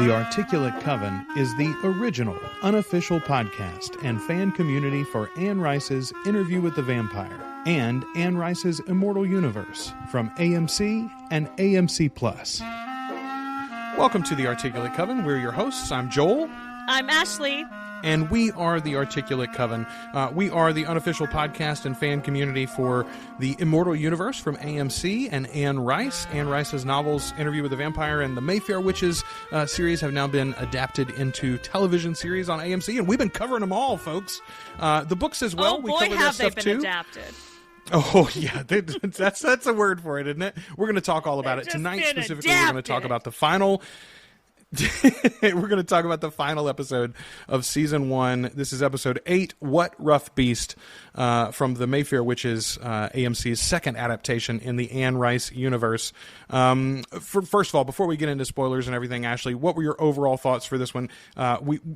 The Articulate Coven is the original, unofficial podcast and fan community for Anne Rice's Interview with the Vampire and Anne Rice's Immortal universe from AMC and AMC+. Welcome to The Articulate Coven. We're your hosts. I'm Joel. I'm Ashley. And we are The Articulate Coven. We are the unofficial podcast and fan community for the Immortal universe from AMC and Anne Rice. Anne Rice's novels Interview with the Vampire and the Mayfair Witches series have now been adapted into television series on AMC, and we've been covering them all, folks. The books as well. Oh boy, we cover have that they stuff been too. Adapted. Oh, yeah, that's a word for it, isn't it? We're going to talk all about it. Just Tonight, been specifically, we're going to talk adapted. about the final... We're going to talk about the final episode of Season 1. This is Episode 8, What Rough Beast, from the Mayfair Witches, AMC's second adaptation in the Anne Rice universe. First of all, before we get into spoilers and everything, Ashley, what were your overall thoughts for this one?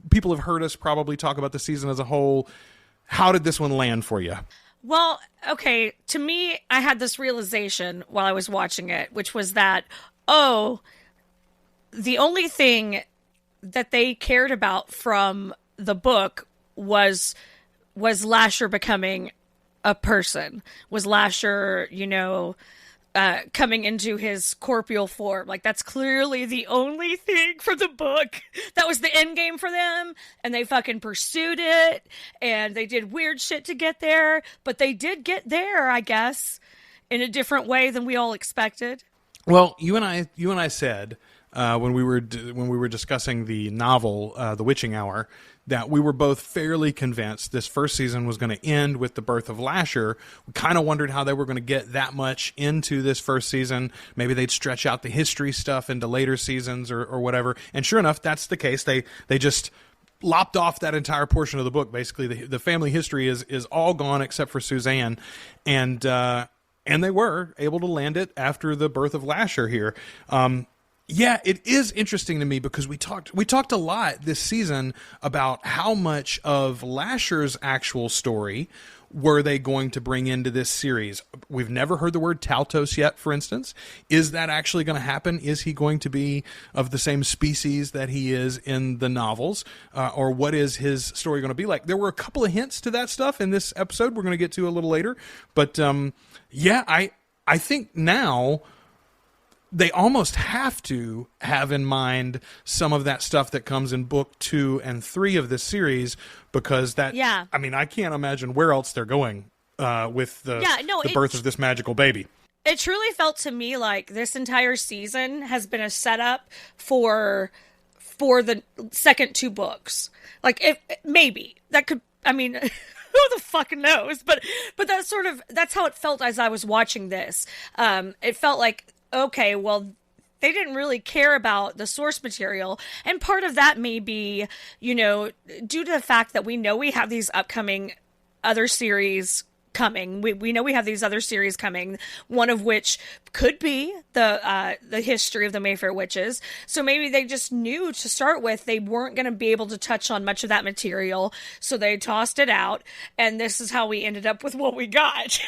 People have heard us probably talk about the season as a whole. How did this one land for you? Well, okay, to me, I had this realization while I was watching it, which was that, the only thing that they cared about from the book was Lasher becoming a person. Was Lasher, coming into his corporeal form. Like, that's clearly the only thing from the book. That was the end game for them, and they fucking pursued it, and they did weird shit to get there, but they did get there, I guess, in a different way than we all expected. Well, you and I said... when we were discussing the novel, The Witching Hour, that we were both fairly convinced this first season was going to end with the birth of Lasher. We kind of wondered how they were going to get that much into this first season. Maybe they'd stretch out the history stuff into later seasons or whatever. And sure enough, that's the case. They just lopped off that entire portion of the book. Basically, the family history is all gone except for Suzanne, and they were able to land it after the birth of Lasher here. Yeah, it is interesting to me because we talked a lot this season about how much of Lasher's actual story were they going to bring into this series. We've never heard the word Taltos yet, for instance. Is that actually going to happen? Is he going to be of the same species that he is in the novels? Or what is his story going to be like? There were a couple of hints to that stuff in this episode we're going to get to a little later. But I think now... they almost have to have in mind some of that stuff that comes in book 2 and 3 of this series, because I can't imagine where else they're going with the birth of this magical baby. It truly felt to me like this entire season has been a setup for the second 2 books. Like, maybe that could, who the fuck knows? But that's how it felt as I was watching this. It felt like, okay, well, they didn't really care about the source material. And part of that may be, due to the fact that we know we have these upcoming other series coming. We know we have these other series coming, one of which could be the history of the Mayfair Witches. So maybe they just knew to start with they weren't going to be able to touch on much of that material. So they tossed it out. And this is how we ended up with what we got.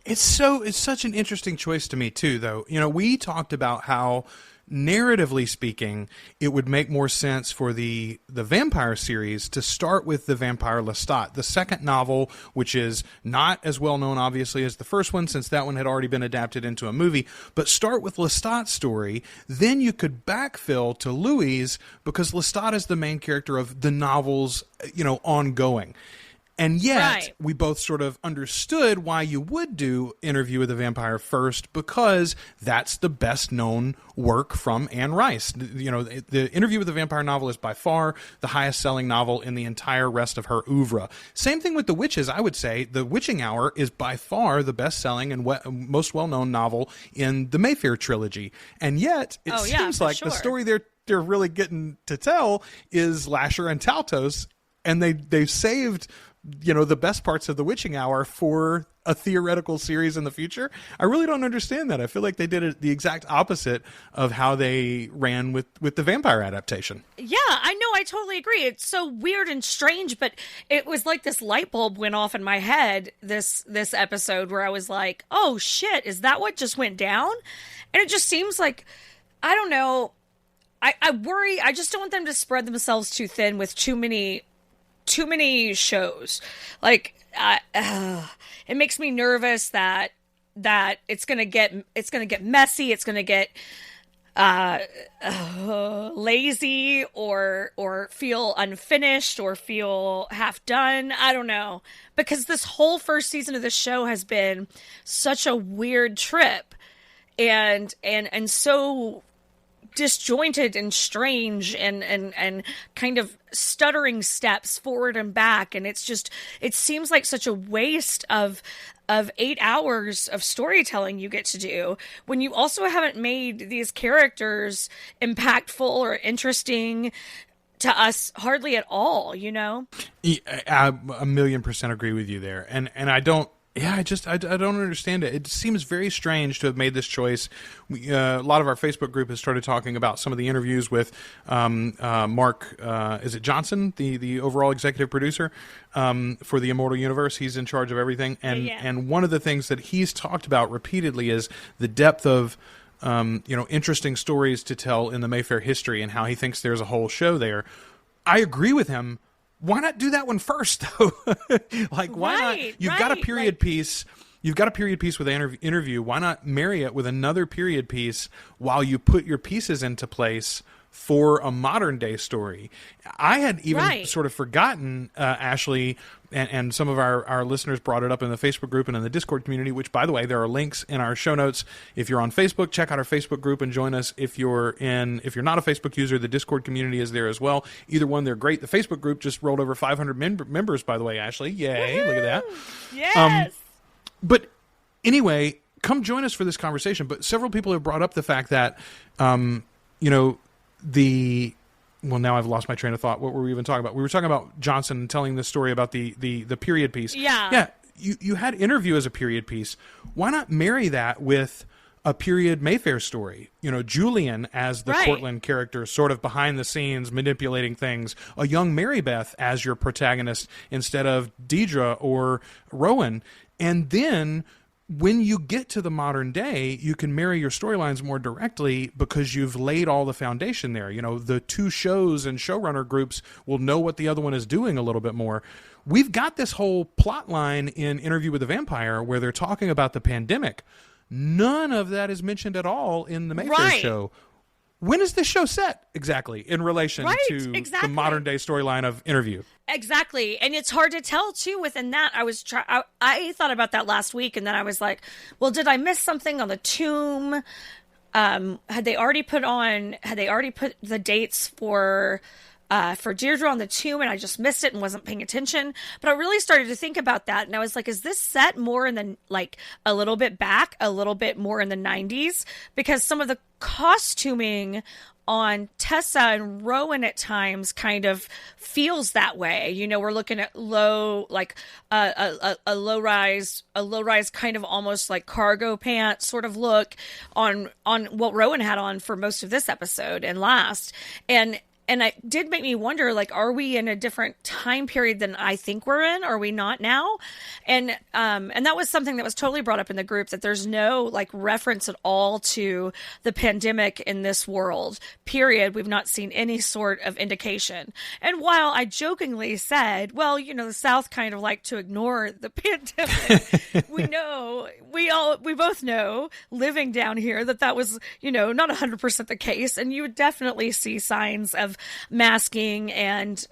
It's such an interesting choice to me too, though. We talked about how, narratively speaking, it would make more sense for the vampire series to start with the Vampire Lestat, the second novel, which is not as well known, obviously, as the first one, since that one had already been adapted into a movie. But start with Lestat's story, then you could backfill to Louis, because Lestat is the main character of the novels, ongoing. And yet, we both sort of understood why you would do Interview with the Vampire first, because that's the best-known work from Anne Rice. The Interview with the Vampire novel is by far the highest-selling novel in the entire rest of her oeuvre. Same thing with The Witches, I would say. The Witching Hour is by far the best-selling and most well-known novel in the Mayfair trilogy. And yet, it seems like the story they're really getting to tell is Lasher and Taltos, and they've saved... the best parts of The Witching Hour for a theoretical series in the future. I really don't understand that. I feel like they did it the exact opposite of how they ran with the vampire adaptation. Yeah, I know. I totally agree. It's so weird and strange, but it was like this light bulb went off in my head this episode where I was like, oh shit, is that what just went down? And it just seems like, I don't know, I worry. I just don't want them to spread themselves too thin with too many shows. Like, it makes me nervous that it's gonna get messy. It's gonna get lazy or feel unfinished or feel half done. I don't know, because this whole first season of the show has been such a weird trip and so disjointed and strange and kind of stuttering steps forward and back, and it seems like such a waste of 8 hours of storytelling you get to do when you also haven't made these characters impactful or interesting to us hardly at all, you know? I 1,000,000% agree with you there. And I don't, I don't understand it. It seems very strange to have made this choice. A lot of our Facebook group has started talking about some of the interviews with Mark, is it Johnson, the overall executive producer for the Immortal universe. He's in charge of everything. And one of the things that he's talked about repeatedly is the depth of interesting stories to tell in the Mayfair history and how he thinks there's a whole show there. I agree with him. Why not do that one first, though? Like, why not? You've got a period piece. You've got a period piece with an interview. Why not marry it with another period piece while you put your pieces into place for a modern day story? I had even sort of forgotten, Ashley, and some of our listeners brought it up in the Facebook group and in the Discord community, which, by the way, there are links in our show notes. If you're on Facebook, check out our Facebook group and join us. If you're not a Facebook user, the Discord community is there as well. Either one, they're great. The Facebook group just rolled over 500 members, by the way, Ashley. Yay, Woo-hoo! Look at that. Yes. But anyway, come join us for this conversation. But several people have brought up the fact that, well, now I've lost my train of thought. What were we even talking about? We were talking about Johnson telling the story about the period piece. Yeah. Yeah. You had interview as a period piece. Why not marry that with a period Mayfair story? Julian as the Cortland character, sort of behind the scenes, manipulating things. A young Mary Beth as your protagonist instead of Deidre or Rowan. And then when you get to the modern day, you can marry your storylines more directly because you've laid all the foundation there. The two shows and showrunner groups will know what the other one is doing a little bit more. We've got this whole plot line in Interview with the Vampire where they're talking about the pandemic. None of that is mentioned at all in the Mayfair show. When is this show set exactly in relation to the modern day storyline of Interview? Exactly. And it's hard to tell too within that. I thought about that last week, and then I was like, well, did I miss something on the tomb? Had they already put the dates for Deirdre on the tomb, and I just missed it and wasn't paying attention? But I really started to think about that, and I was like, is this set more in the, like, a little bit back, a little bit more in the 90s? Because some of the costuming on Tessa and Rowan at times kind of feels that way. We're looking at a low rise kind of almost like cargo pants sort of look on what Rowan had on for most of this episode and last. And it did make me wonder, like, are we in a different time period than I think we're in? Are we not now? And that was something that was totally brought up in the group, that there's no, like, reference at all to the pandemic in this world, period. We've not seen any sort of indication. And while I jokingly said, well, the South kind of like to ignore the pandemic, we both know, living down here, that was, not 100% the case. And you would definitely see signs of masking and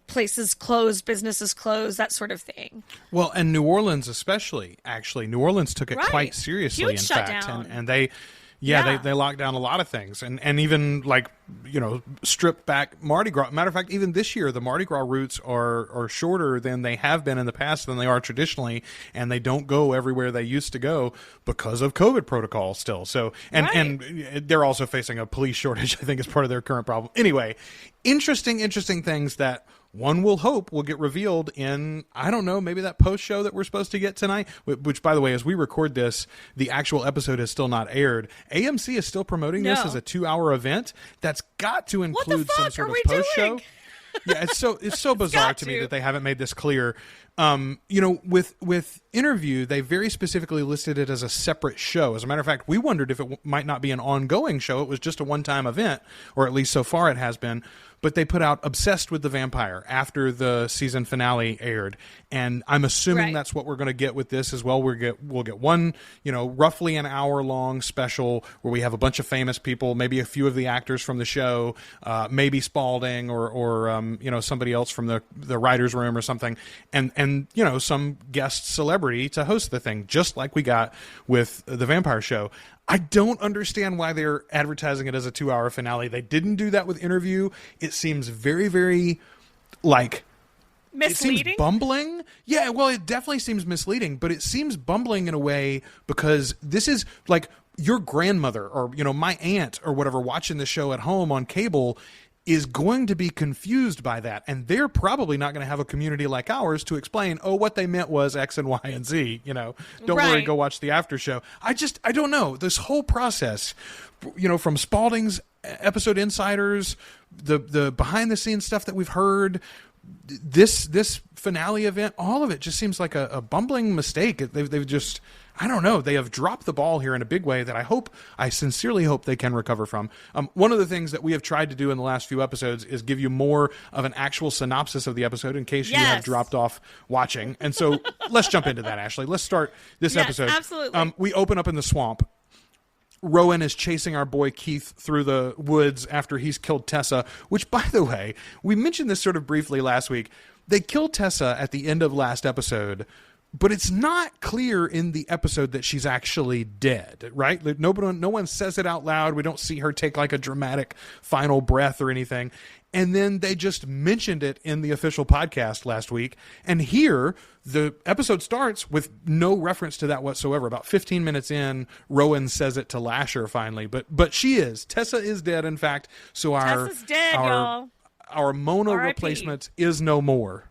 places closed, businesses closed, that sort of thing. Well, and New Orleans especially, actually. New Orleans took it quite seriously, Huge in shutdown. fact. And they locked down a lot of things. And even, like, stripped back Mardi Gras. Matter of fact, even this year, the Mardi Gras routes are shorter than they have been in the past, than they are traditionally, and they don't go everywhere they used to go because of COVID protocol still. So, and they're also facing a police shortage, I think, is part of their current problem. Anyway, interesting things that one will hope will get revealed in, I don't know, maybe that post show that we're supposed to get tonight, which, by the way, as we record this, the actual episode has still not aired. AMC is still promoting this as a 2-hour event. That's got to include some sort of post show. Yeah, it's so bizarre to me that they haven't made this clear. With Interview, they very specifically listed it as a separate show. As a matter of fact, we wondered if it might not be an ongoing show. It was just a one-time event, or at least so far it has been. But they put out Obsessed with the Vampire after the season finale aired, and I'm assuming that's what we're going to get with this as well. We'll get one, roughly an hour-long special where we have a bunch of famous people, maybe a few of the actors from the show, maybe Spalding or somebody else from the writers' room or something, and some guest celebrity to host the thing, just like we got with the Vampire show. I don't understand why they're advertising it as a 2-hour finale. They didn't do that with Interview. It seems very, very, misleading? It seems bumbling. Yeah, well, it definitely seems misleading, but it seems bumbling in a way because this is like your grandmother or, my aunt or whatever watching the show at home on cable is going to be confused by that. And they're probably not going to have a community like ours to explain, what they meant was X and Y and Z, don't worry, go watch the after show. I don't know. This whole process, from Spalding's episode insiders, the behind the scenes stuff that we've heard, this finale event, all of it just seems like a bumbling mistake. They've just, I don't know. They have dropped the ball here in a big way that I sincerely hope they can recover from. One of the things that we have tried to do in the last few episodes is give you more of an actual synopsis of the episode in case you have dropped off watching. And so let's jump into that, Ashley. Let's start this episode. Absolutely. We open up in the swamp. Rowan is chasing our boy Keith through the woods after he's killed Tessa, which, by the way, we mentioned this sort of briefly last week. They killed Tessa at the end of last episode, but it's not clear in the episode that she's actually dead, right? Like, no one says it out loud. We don't see her take like a dramatic final breath or anything. And then they just mentioned it in the official podcast last week. And here, the episode starts with no reference to that whatsoever. About 15 minutes in, Rowan says it to Lasher finally. But she is. Tessa is dead, in fact. So Tessa's dead, y'all. Our Mona replacement is no more.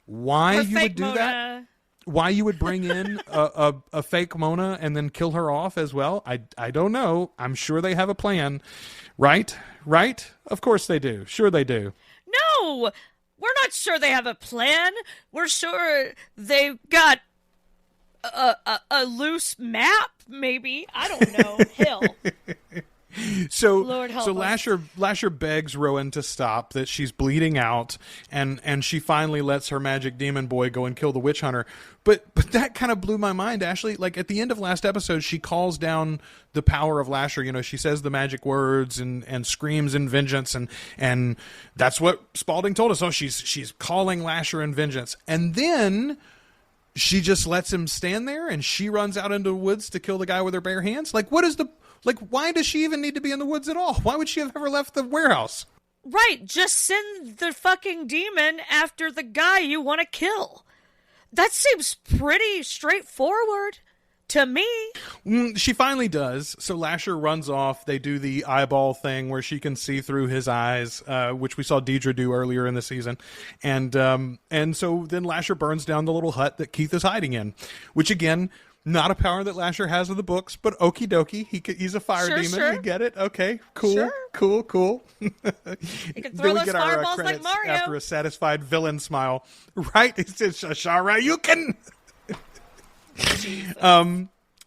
Why you would do that? Why you would bring in a fake Mona and then kill her off as well? I don't know. I'm sure they have a plan. Right? Of course they do. Sure they do. No! We're not sure they have a plan. We're sure they've got a loose map, maybe. I don't know. Hell. So Lord help us. Lasher begs Rowan to stop, that she's bleeding out, and she finally lets her magic demon boy go and kill the witch hunter. But that kind of blew my mind, Ashley. Like at the end of last episode, she calls down the power of Lasher. She says the magic words and screams in vengeance, and that's what Spalding told us. Oh, she's calling Lasher in vengeance, and then she just lets him stand there, and she runs out into the woods to kill the guy with her bare hands. Like, why does she even need to be in the woods at all? Why would she have ever left the warehouse? Right, just send the fucking demon after the guy you want to kill. That seems pretty straightforward to me. She finally does. So Lasher runs off. They do the eyeball thing where she can see through his eyes, which we saw Deidre do earlier in the season. And so then Lasher burns down the little hut that Keith is hiding in, which again, not a power that Lasher has in the books, but okie dokie. He's a fire demon. Sure. You get it? Okay, cool, Sure. Cool. You can throw those fireballs like credits Mario. after a satisfied villain smile. Right? It's Shara, you can.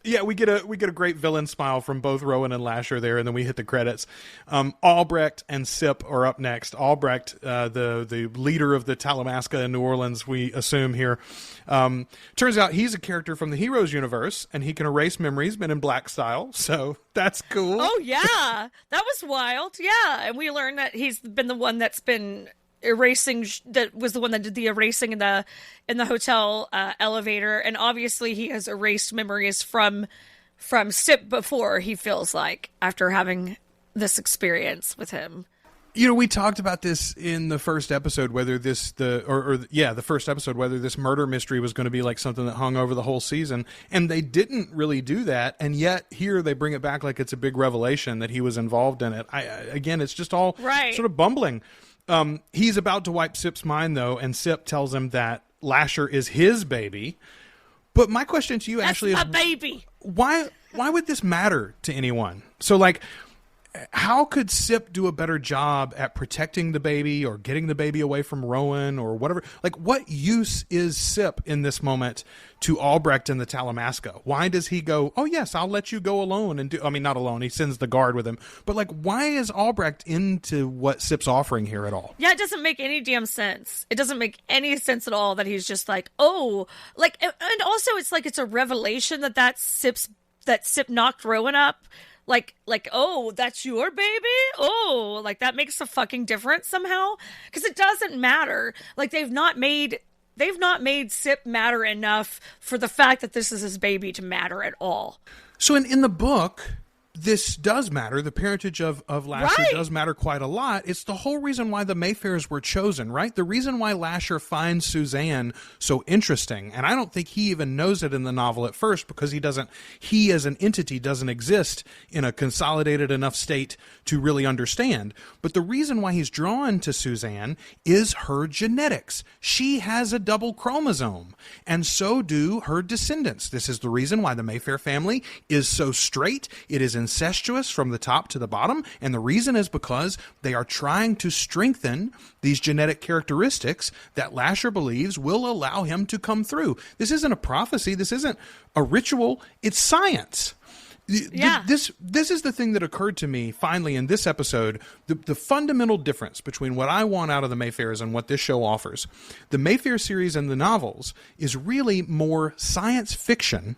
Yeah, we get a great villain smile from both Rowan and Lasher there, and then we hit the credits. Albrecht and Sip are up next. Albrecht, the leader of the Talamasca in New Orleans, we assume here. Turns out he's a character from the Heroes universe, and he can erase memories, Men in Black style. So that's cool. Oh yeah, that was wild. Yeah, and we learned that he's been the one that's been erasing. That was the one that did the erasing in the hotel elevator, and obviously he has erased memories from Sip before. He feels like after having this experience with him. We talked about this in the first episode, whether the first episode, whether this murder mystery was going to be like something that hung over the whole season, and they didn't really do that, and yet here they bring it back like it's a big revelation that he was involved in it. Again, it's just all sort of bumbling. He's about to wipe Sip's mind, though, and Sip tells him that Lasher is his baby. But my question to you, That's Ashley, my is baby. Why would this matter to anyone? So, like, how could Sip do a better job at protecting the baby or getting the baby away from Rowan or whatever? Like, what use is Sip in this moment to Albrecht and the Talamasca? Why does he go, oh, yes, I'll let you go alone and do... I mean, not alone. He sends the guard with him. But, like, why is Albrecht into what Sip's offering here at all? Yeah, it doesn't make any damn sense. It doesn't make any sense at all that he's just like, oh... Like, and also it's like it's a revelation that Sip knocked Rowan up. Like, oh, that's your baby? Oh, like that makes a fucking difference somehow? Because it doesn't matter. Like, they've not made Sip matter enough for the fact that this is his baby to matter at all. So in the book, this does matter. The parentage of Lasher does matter quite a lot. It's the whole reason why the Mayfairs were chosen, right? The reason why Lasher finds Suzanne so interesting, and I don't think he even knows it in the novel at first because he as an entity doesn't exist in a consolidated enough state to really understand. But the reason why he's drawn to Suzanne is her genetics. She has a double chromosome, and so do her descendants. This is the reason why the Mayfair family is so straight. It is incestuous from the top to the bottom, and the reason is because they are trying to strengthen these genetic characteristics that Lasher believes will allow him to come through. This isn't a prophecy. This isn't a ritual. It's science. Yeah. This is the thing that occurred to me finally in this episode, the fundamental difference between what I want out of the Mayfairs and what this show offers. The Mayfair series and the novels is really more science fiction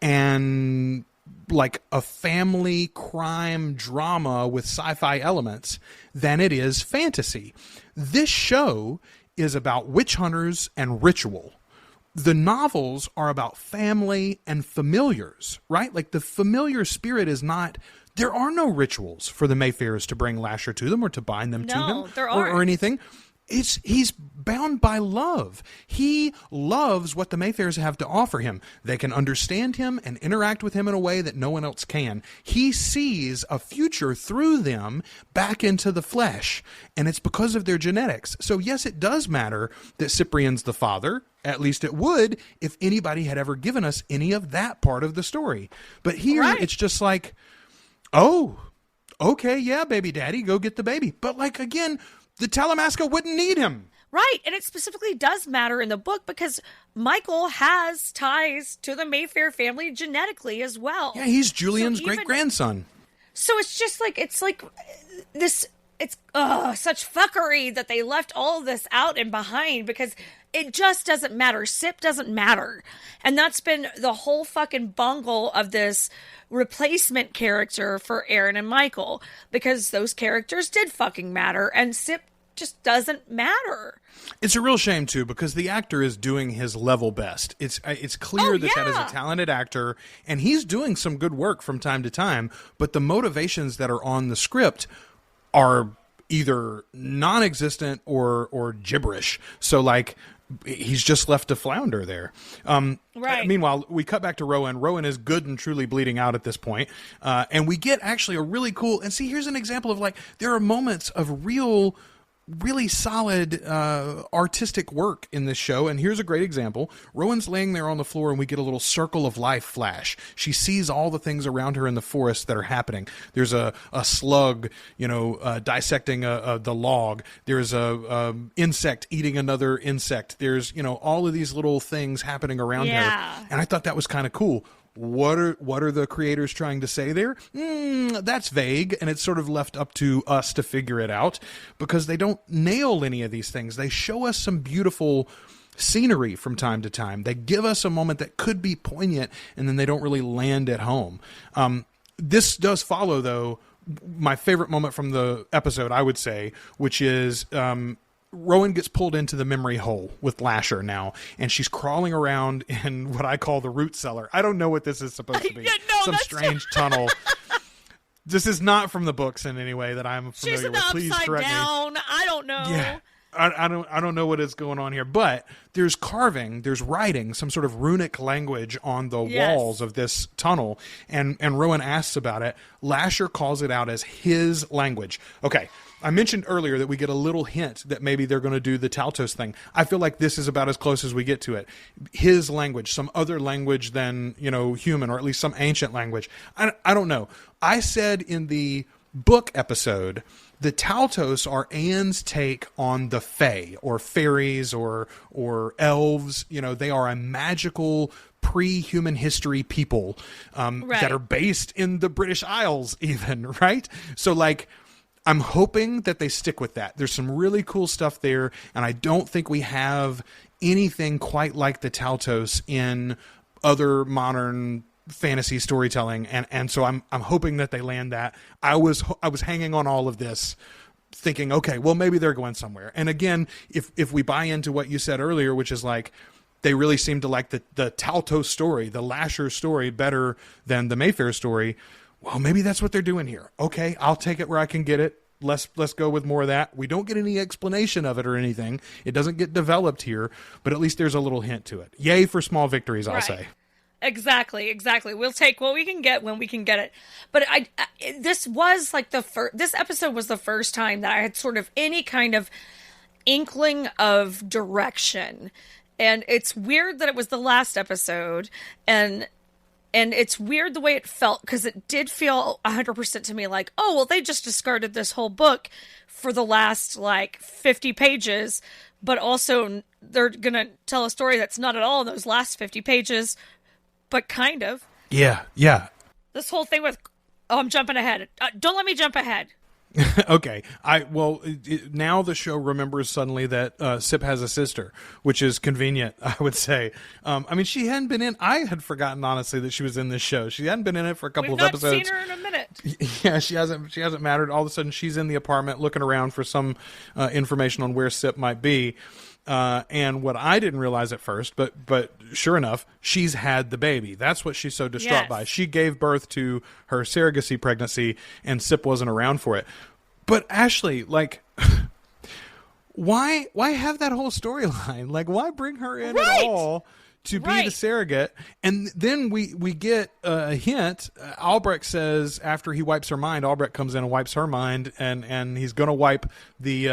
and like a family crime drama with sci-fi elements than it is fantasy. This show is about witch hunters and ritual. The novels are about family and familiars, right? Like the familiar spirit is not... There are no rituals for the Mayfairs to bring Lasher to them or to bind them to him or anything. He's bound by love. He loves what the Mayfairs have to offer him. They can understand him and interact with him in a way that no one else can. He sees a future through them back into the flesh, and it's because of their genetics. So yes, it does matter that Cyprian's the father. At least it would if anybody had ever given us any of that part of the story. But here It's just like, oh, okay, yeah, baby daddy, go get the baby. But like, again... The Talamasca wouldn't need him. Right, and it specifically does matter in the book because Michael has ties to the Mayfair family genetically as well. Yeah, he's Julian's great-grandson. So it's just like, it's such fuckery that they left all of this out and behind because it just doesn't matter. Sip doesn't matter. And that's been the whole fucking bungle of this replacement character for Aaron and Michael because those characters did fucking matter and Sip just doesn't matter. It's a real shame too because the actor is doing his level best. It's clear that is a talented actor and he's doing some good work from time to time, but the motivations that are on the script are either non-existent or gibberish. So like he's just left to flounder there. Right. Meanwhile, we cut back to Rowan. Rowan is good and truly bleeding out at this point. And we get actually a really cool... And see, here's an example of like, there are moments of really solid artistic work in this show, and here's a great example. Rowan's laying there on the floor and we get a little circle of life flash. She sees all the things around her in the forest that are happening. There's a slug, dissecting the log. There's a insect eating another insect. There's, all of these little things happening around her. And I thought that was kind of cool. What are the creators trying to say there? That's vague, and it's sort of left up to us to figure it out because they don't nail any of these things. They show us some beautiful scenery from time to time. They give us a moment that could be poignant, and then they don't really land at home. This does follow, though, my favorite moment from the episode, I would say, which is... Rowan gets pulled into the memory hole with Lasher now, and she's crawling around in what I call the root cellar. I don't know what this is supposed to be. Some strange tunnel. This is not from the books in any way that I'm familiar with. Please correct me. I don't know. Yeah. I don't know what is going on here, but there's carving, there's writing, some sort of runic language on the walls of this tunnel, and Rowan asks about it. Lasher calls it out as his language. Okay, I mentioned earlier that we get a little hint that maybe they're going to do the Taltos thing. I feel like this is about as close as we get to it. His language, some other language than, human, or at least some ancient language. I don't know. I said in the book episode, the Taltos are Anne's take on the Fae, or fairies, or elves. You know, they are a magical pre-human history people that are based in the British Isles even, right? So, like, I'm hoping that they stick with that. There's some really cool stuff there, and I don't think we have anything quite like the Taltos in other modern fantasy storytelling, and so I'm hoping that they land that. I was hanging on all of this, thinking, okay, well, maybe they're going somewhere. And again, if we buy into what you said earlier, which is like, they really seem to like the Taltos story, the Lasher story, better than the Mayfair story. Well, maybe that's what they're doing here. Okay, I'll take it where I can get it. Let's go with more of that. We don't get any explanation of it or anything. It doesn't get developed here, but at least there's a little hint to it. Yay for small victories, I'll say. Exactly. We'll take what we can get when we can get it. But this was like this episode was the first time that I had sort of any kind of inkling of direction. And it's weird that it was the last episode, and it's weird the way it felt, because it did feel 100% to me like, oh, well, they just discarded this whole book for the last, like, 50 pages, but also they're going to tell a story that's not at all in those last 50 pages, but kind of. Yeah. This whole thing with, oh, I'm jumping ahead. Don't let me jump ahead. Okay. Now the show remembers suddenly that Sip has a sister, which is convenient, I would say. I mean, she hadn't been in. I had forgotten, honestly, that she was in this show. She hadn't been in it for a couple of episodes. We've not seen her in a minute. Yeah, she hasn't mattered. All of a sudden, she's in the apartment looking around for some information on where Sip might be. And what I didn't realize at first, but sure enough, she's had the baby. That's what she's so distraught by. She gave birth to her surrogacy pregnancy, and Sip wasn't around for it. But Ashley, like, why have that whole storyline? Like, why bring her in at all to be the surrogate? And then we get a hint. Albrecht says, after he wipes her mind, Albrecht comes in and wipes her mind, and he's going to wipe the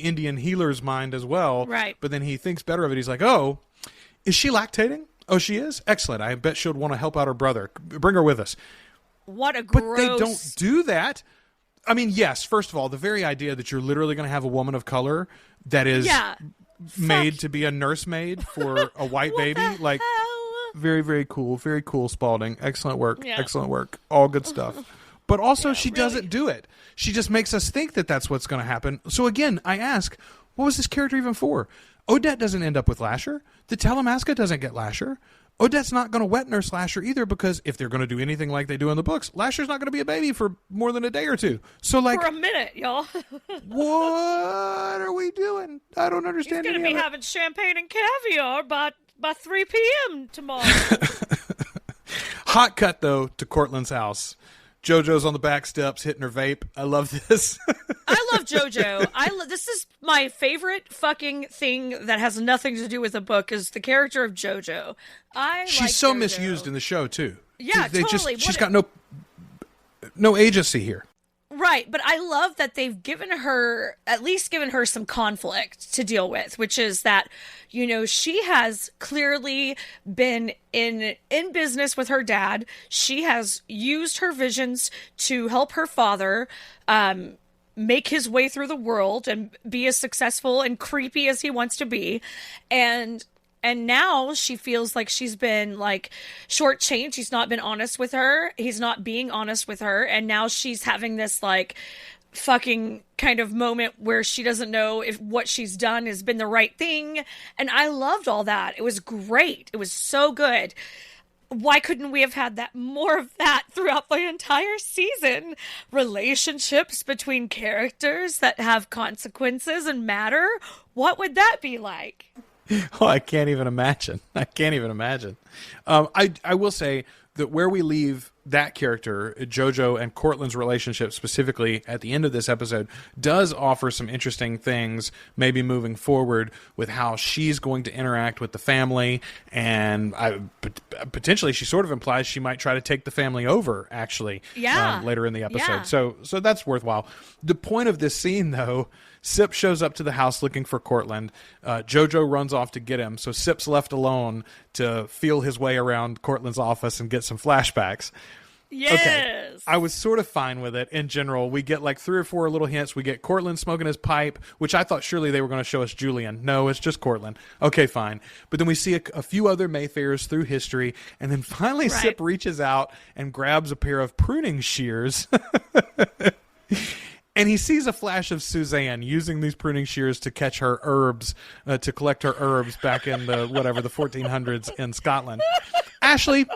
Indian healer's mind as well. Right. But then he thinks better of it. He's like, oh, is she lactating? Oh, she is? Excellent. I bet she'll want to help out her brother. Bring her with us. What a gross... But they don't do that. I mean, yes, first of all, the very idea that you're literally going to have a woman of color that is made to be a nursemaid for a white baby, like, very, very cool. Very cool, Spalding. Excellent work. Yeah. Excellent work. All good stuff. But also, she doesn't do it. She just makes us think that that's what's going to happen. So again, I ask, what was this character even for? Odette doesn't end up with Lasher. The Talamasca doesn't get Lasher. Odette's not going to wet nurse Lasher either, because if they're going to do anything like they do in the books, Lasher's not going to be a baby for more than a day or two. So, like, for a minute, y'all. What are we doing? I don't understand. He's going to be having champagne and caviar by 3 p.m. tomorrow. Hot cut, though, to Cortland's house. JoJo's on the back steps hitting her vape. I love this. I love JoJo. This is my favorite fucking thing that has nothing to do with the book, is the character of JoJo. She's so misused in the show too. Yeah, totally. She's got no agency here. Right, but I love that they've at least given her some conflict to deal with, which is that, you know, she has clearly been in business with her dad. She has used her visions to help her father make his way through the world and be as successful and creepy as he wants to be. And now she feels like she's been, like, shortchanged. He's not been honest with her. He's not being honest with her. And now she's having this, like, fucking kind of moment where she doesn't know if what she's done has been the right thing. And I loved all that. It was great. It was so good. Why couldn't we have had more of that throughout the entire season? Relationships between characters that have consequences and matter. What would that be like? Oh, I can't even imagine. I will say that where we leave that character, JoJo, and Cortland's relationship specifically at the end of this episode does offer some interesting things, maybe moving forward with how she's going to interact with the family. And potentially she sort of implies she might try to take the family over, actually, later in the episode. Yeah. So that's worthwhile. The point of this scene, though, Sip shows up to the house looking for Cortland. JoJo runs off to get him, so Sip's left alone to feel his way around Cortland's office and get some flashbacks. Yes. Okay. I was sort of fine with it in general. We get like 3 or 4 little hints. We get Cortland smoking his pipe, which I thought surely they were going to show us Julian. No, it's just Cortland. Okay, fine. But then we see a few other Mayfairs through history, and then finally Sip reaches out and grabs a pair of pruning shears. And he sees a flash of Suzanne using these pruning shears to catch her herbs, to collect her herbs back in the 1400s in Scotland. Ashley,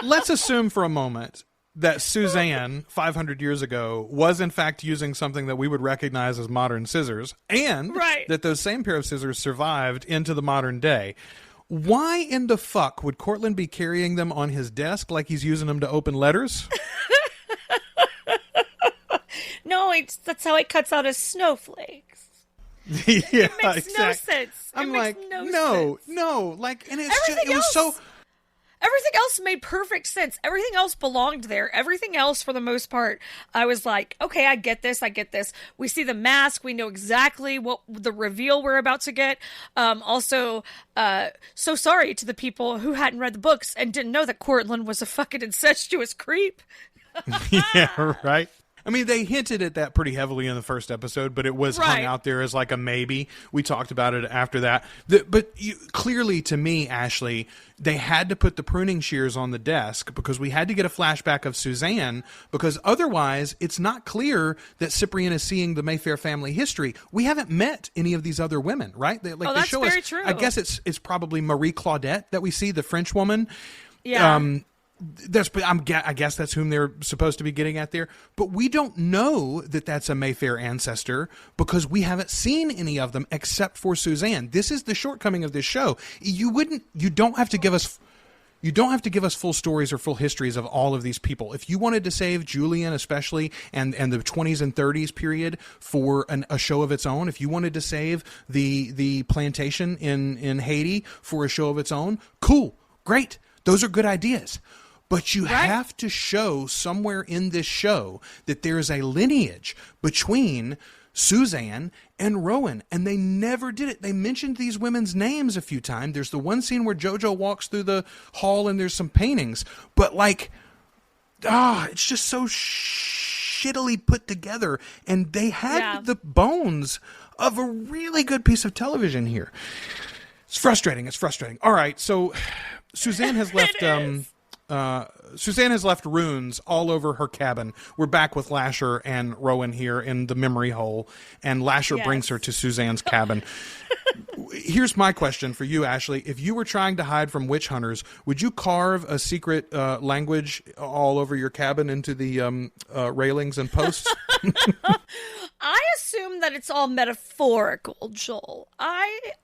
let's assume for a moment that Suzanne, 500 years ago, was in fact using something that we would recognize as modern scissors, and that those same pair of scissors survived into the modern day. Why in the fuck would Cortland be carrying them on his desk like he's using them to open letters? No, that's how he cuts out his snowflakes. Yeah, it makes no sense. I'm like, no, like, and it was so. Everything else made perfect sense. Everything else belonged there. Everything else, for the most part, I was like, okay, I get this. We see the mask. We know exactly what the reveal we're about to get. Also, so sorry to the people who hadn't read the books and didn't know that Cortland was a fucking incestuous creep. Yeah, right. I mean, they hinted at that pretty heavily in the first episode, but it was hung out there as like a maybe. We talked about it after that. But clearly, to me, Ashley, they had to put the pruning shears on the desk because we had to get a flashback of Suzanne, because otherwise it's not clear that Cyprian is seeing the Mayfair family history. We haven't met any of these other women, right? That's very true. I guess it's probably Marie Claudette that we see, the French woman. Yeah. I guess that's whom they're supposed to be getting at there. But we don't know that that's a Mayfair ancestor because we haven't seen any of them except for Suzanne. This is the shortcoming of this show. You don't have to give us full stories or full histories of all of these people. If you wanted to save Julian, especially, and the 20s and 30s period for a show of its own, if you wanted to save the plantation in Haiti for a show of its own, cool, great. Those are good ideas. But you have to show somewhere in this show that there is a lineage between Suzanne and Rowan, and they never did it. They mentioned these women's names a few times. There's the one scene where JoJo walks through the hall and there's some paintings, but it's just so shittily put together, and they had the bones of a really good piece of television here. It's frustrating. All right, so Suzanne has left Suzanne has left runes all over her cabin. We're back with Lasher and Rowan here in the memory hole, and Lasher brings her to Suzanne's cabin. Here's my question for you, Ashley. If you were trying to hide from witch hunters, would you carve a secret language all over your cabin into the railings and posts? I assume that it's all metaphorical, Joel.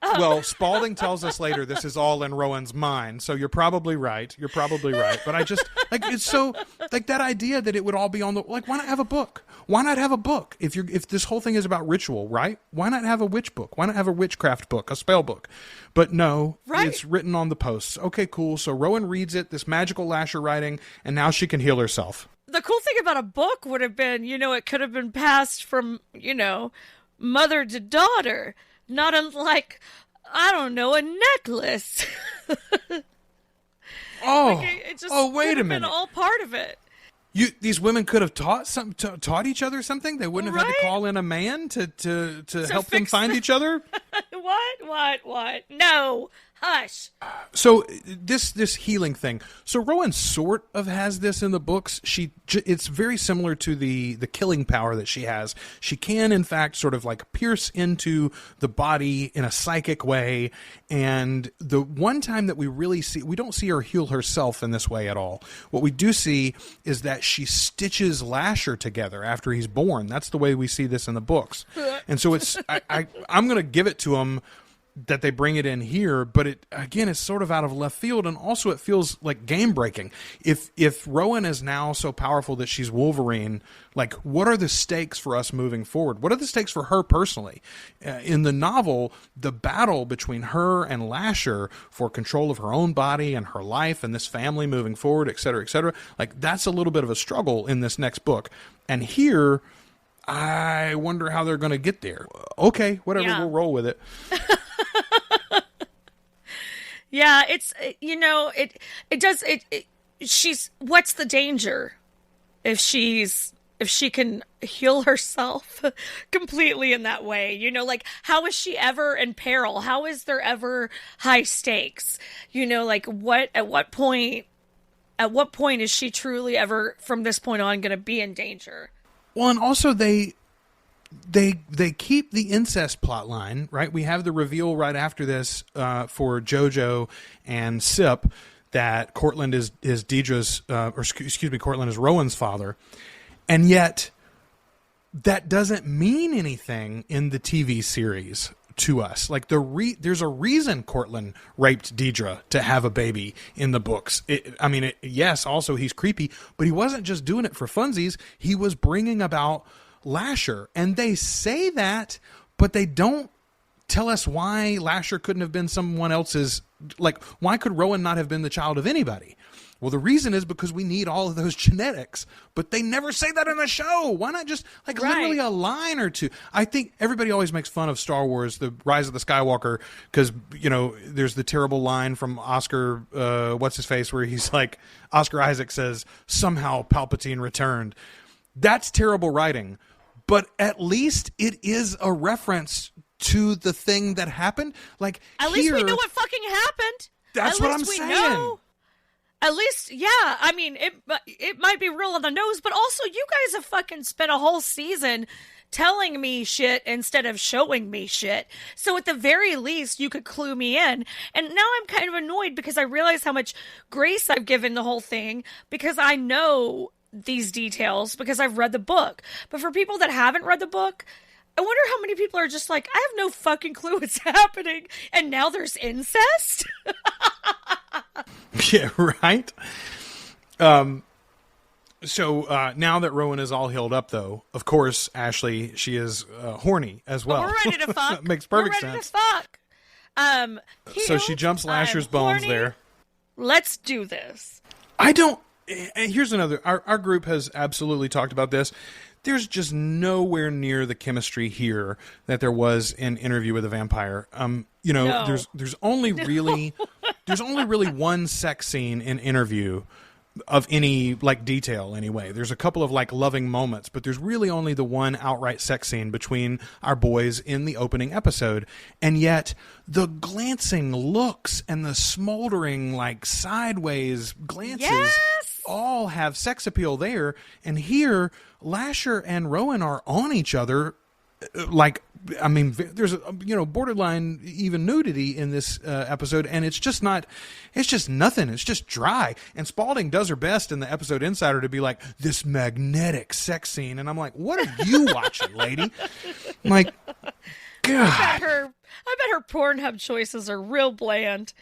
Well, Spalding tells us later this is all in Rowan's mind, so you're probably right. But I just, it's so, that idea that it would all be on the, why not have a book? Why not have a book? If this whole thing is about ritual, right? Why not have a witch book? Why not have a witchcraft book, a spell book? But no, it's written on the posts. Okay, cool. So Rowan reads it, this magical Lasher writing, and now she can heal herself. The cool thing about a book would have been, it could have been passed from, mother to daughter, not unlike, I don't know, a necklace. Wait a minute. Been all part of it. These women could have taught each other something. They wouldn't have had to call in a man to help them find each other. What? No. Hush. So this healing thing. So Rowan sort of has this in the books. It's very similar to the killing power that she has. She can, in fact, sort of like pierce into the body in a psychic way. And the one time that we don't see her heal herself in this way at all. What we do see is that she stitches Lasher together after he's born. That's the way we see this in the books. And so I'm going to give it to him that they bring it in here, but it's sort of out of left field, and also it feels like game breaking. If Rowan is now so powerful that she's Wolverine, what are the stakes for us moving forward? What are the stakes for her personally? In the novel, the battle between her and Lasher for control of her own body and her life and this family moving forward, et cetera, that's a little bit of a struggle in this next book. And here, I wonder how they're going to get there. Okay, whatever, we'll roll with it. Yeah, it's it does it what's the danger if she can heal herself completely in that way? You know, like, how is she ever in peril? How is there ever high stakes? You know, like, at what point is she truly ever from this point on going to be in danger? Well, and also they keep the incest plot line, right? We have the reveal right after this for JoJo and Sip that Cortland is Deidre's, Cortland is Rowan's father. And yet that doesn't mean anything in the TV series to us. Like, there's a reason Cortland raped Deidre to have a baby in the books. Yes, also he's creepy, but he wasn't just doing it for funsies. He was bringing about Lasher, and they say that, but they don't tell us why Lasher couldn't have been someone else's. Like, why could Rowan not have been the child of anybody? Well, the reason is because we need all of those genetics, but they never say that in the show. Why not just literally a line or two? I think everybody always makes fun of Star Wars, the Rise of the Skywalker, because, you know, there's the terrible line from Oscar, what's his face, where he's like, Oscar Isaac says, somehow Palpatine returned. That's terrible writing, but at least it is a reference to the thing that happened. Like, at least we know what fucking happened. That's what I'm saying. At least, yeah, I mean, it might be real on the nose, but also you guys have fucking spent a whole season telling me shit instead of showing me shit. So at the very least, you could clue me in. And now I'm kind of annoyed because I realize how much grace I've given the whole thing because I know these details because I've read the book. But for people that haven't read the book, I wonder how many people are just like, I have no fucking clue what's happening. And now there's incest? Yeah, right? So now that Rowan is all healed up, though, of course, Ashley, she is horny as well. We're ready to fuck. Makes perfect We're ready sense. to fuck. So she jumps Lasher's bones there. Let's do this. Here's another. Our group has absolutely talked about this. There's just nowhere near the chemistry here that there was in Interview with a Vampire. No. There's only really one sex scene in Interview of any detail anyway. There's a couple of loving moments, but there's really only the one outright sex scene between our boys in the opening episode. And yet the glancing looks and the smoldering Yes! sideways glances all have sex appeal there. And here Lasher and Rowan are on each other. There's borderline even nudity in this episode, and it's just nothing. It's just dry. And Spalding does her best in the episode Insider to be like, this magnetic sex scene. And I'm like, what are you watching, lady? I'm like, God. I bet her Pornhub choices are real bland.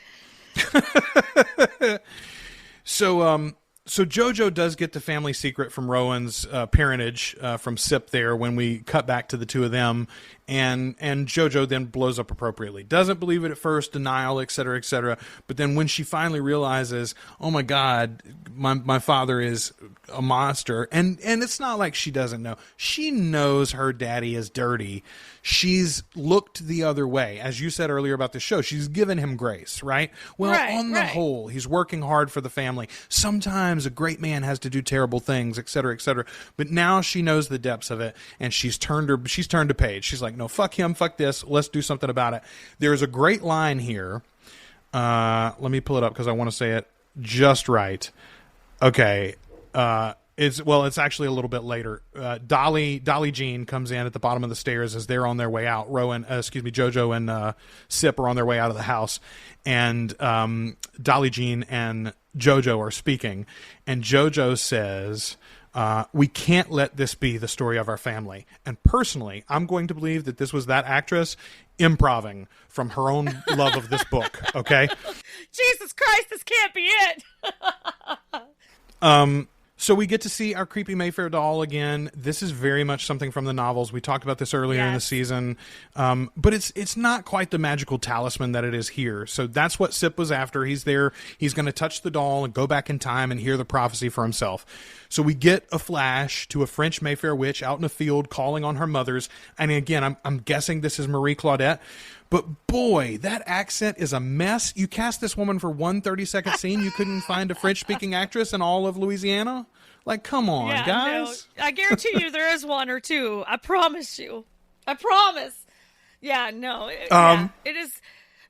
So JoJo does get the family secret from Rowan's parentage from Sip there when we cut back to the two of them, and JoJo then blows up appropriately. Doesn't believe it at first, denial, etc., but then when she finally realizes, oh my God, my father is a monster, and it's not like she doesn't know. She knows her daddy is dirty. She's looked the other way. As you said earlier about the show, she's given him grace, right? Well, on the whole, he's working hard for the family. Sometimes a great man has to do terrible things, etc., but now she knows the depths of it, and she's turned a page. She's like, no, fuck him, fuck this, let's do something about it. There's a great line here. Let me pull it up because I want to say it just right. Okay. It's actually a little bit later. Dolly Jean comes in at the bottom of the stairs as they're on their way out. JoJo and Sip are on their way out of the house, and Dolly Jean and JoJo are speaking, and JoJo says, we can't let this be the story of our family. And personally, I'm going to believe that this was that actress improving from her own love of this book. Okay. Jesus Christ, this can't be it. So we get to see our creepy Mayfair doll again. This is very much something from the novels. We talked about this earlier in the season. But it's not quite the magical talisman that it is here. So that's what Sip was after. He's there. He's going to touch the doll and go back in time and hear the prophecy for himself. So we get a flash to a French Mayfair witch out in a field calling on her mothers. And again, I'm guessing this is Marie Claudette. But boy, that accent is a mess. You cast this woman for one 30-second scene. You couldn't find a French-speaking actress in all of Louisiana? Like, come on, guys. No, I guarantee you there is one or two. I promise you. I promise. Yeah, no. It is.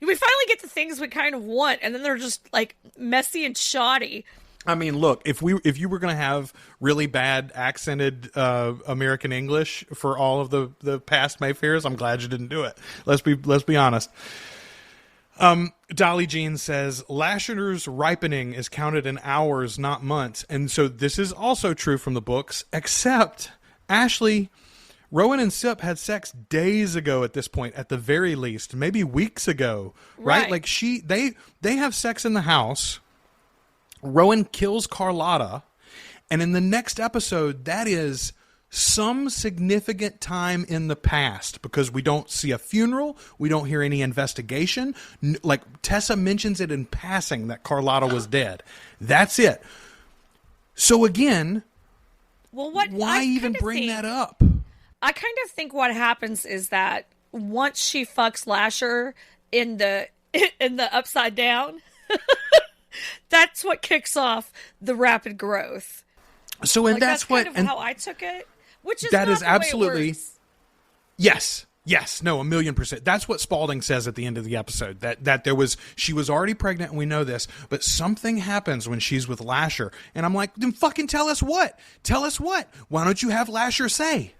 We finally get the things we kind of want, and then they're just, like, messy and shoddy. I mean, look, if you were going to have really bad accented American English for all of the past Mayfairs, I'm glad you didn't do it. Let's be honest. Dolly Jean says Lasher's ripening is counted in hours, not months, and so this is also true from the books. Except Ashley, Rowan and Sip had sex days ago at this point, at the very least, maybe weeks ago, right? Like they have sex in the house. Rowan kills Carlotta, and in the next episode, that is some significant time in the past because we don't see a funeral, we don't hear any investigation. Like Tessa mentions it in passing that Carlotta was dead. That's it. So again, why even bring that up? I kind of think what happens is that once she fucks Lasher in the upside down. That's what kicks off the rapid growth. So, and that's kind of how I took it, which is that not is the absolutely way it works. Yes, no, 1,000,000%. That's what Spalding says at the end of the episode. That she was already pregnant, and we know this, but something happens when she's with Lasher, and I'm like, then fucking tell us what. Tell us what. Why don't you have Lasher say,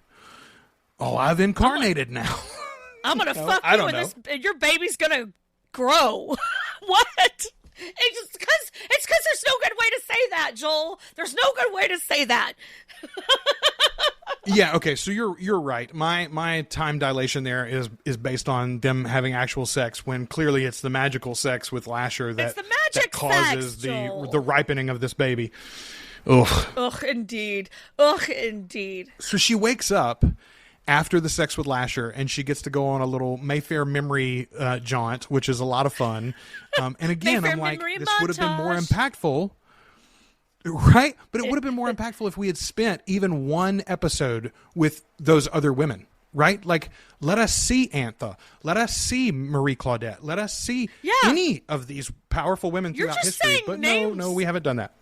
"Oh, I've incarnated now." I'm gonna fuck you, and your baby's gonna grow. What? It's because there's no good way to say that, Joel. There's no good way to say that. Yeah, okay, so you're right. My time dilation there is based on them having actual sex when clearly it's the magical sex with Lasher that causes the ripening of this baby. Ugh. Ugh, indeed. So she wakes up after the sex with Lasher, and she gets to go on a little Mayfair memory jaunt, which is a lot of fun. And again, I'm like, this would have been more impactful, right? But it would have been more impactful if we had spent even one episode with those other women, right? Like, let us see Antha. Let us see Marie Claudette. Let us see any of these powerful women throughout history. But no, we haven't done that.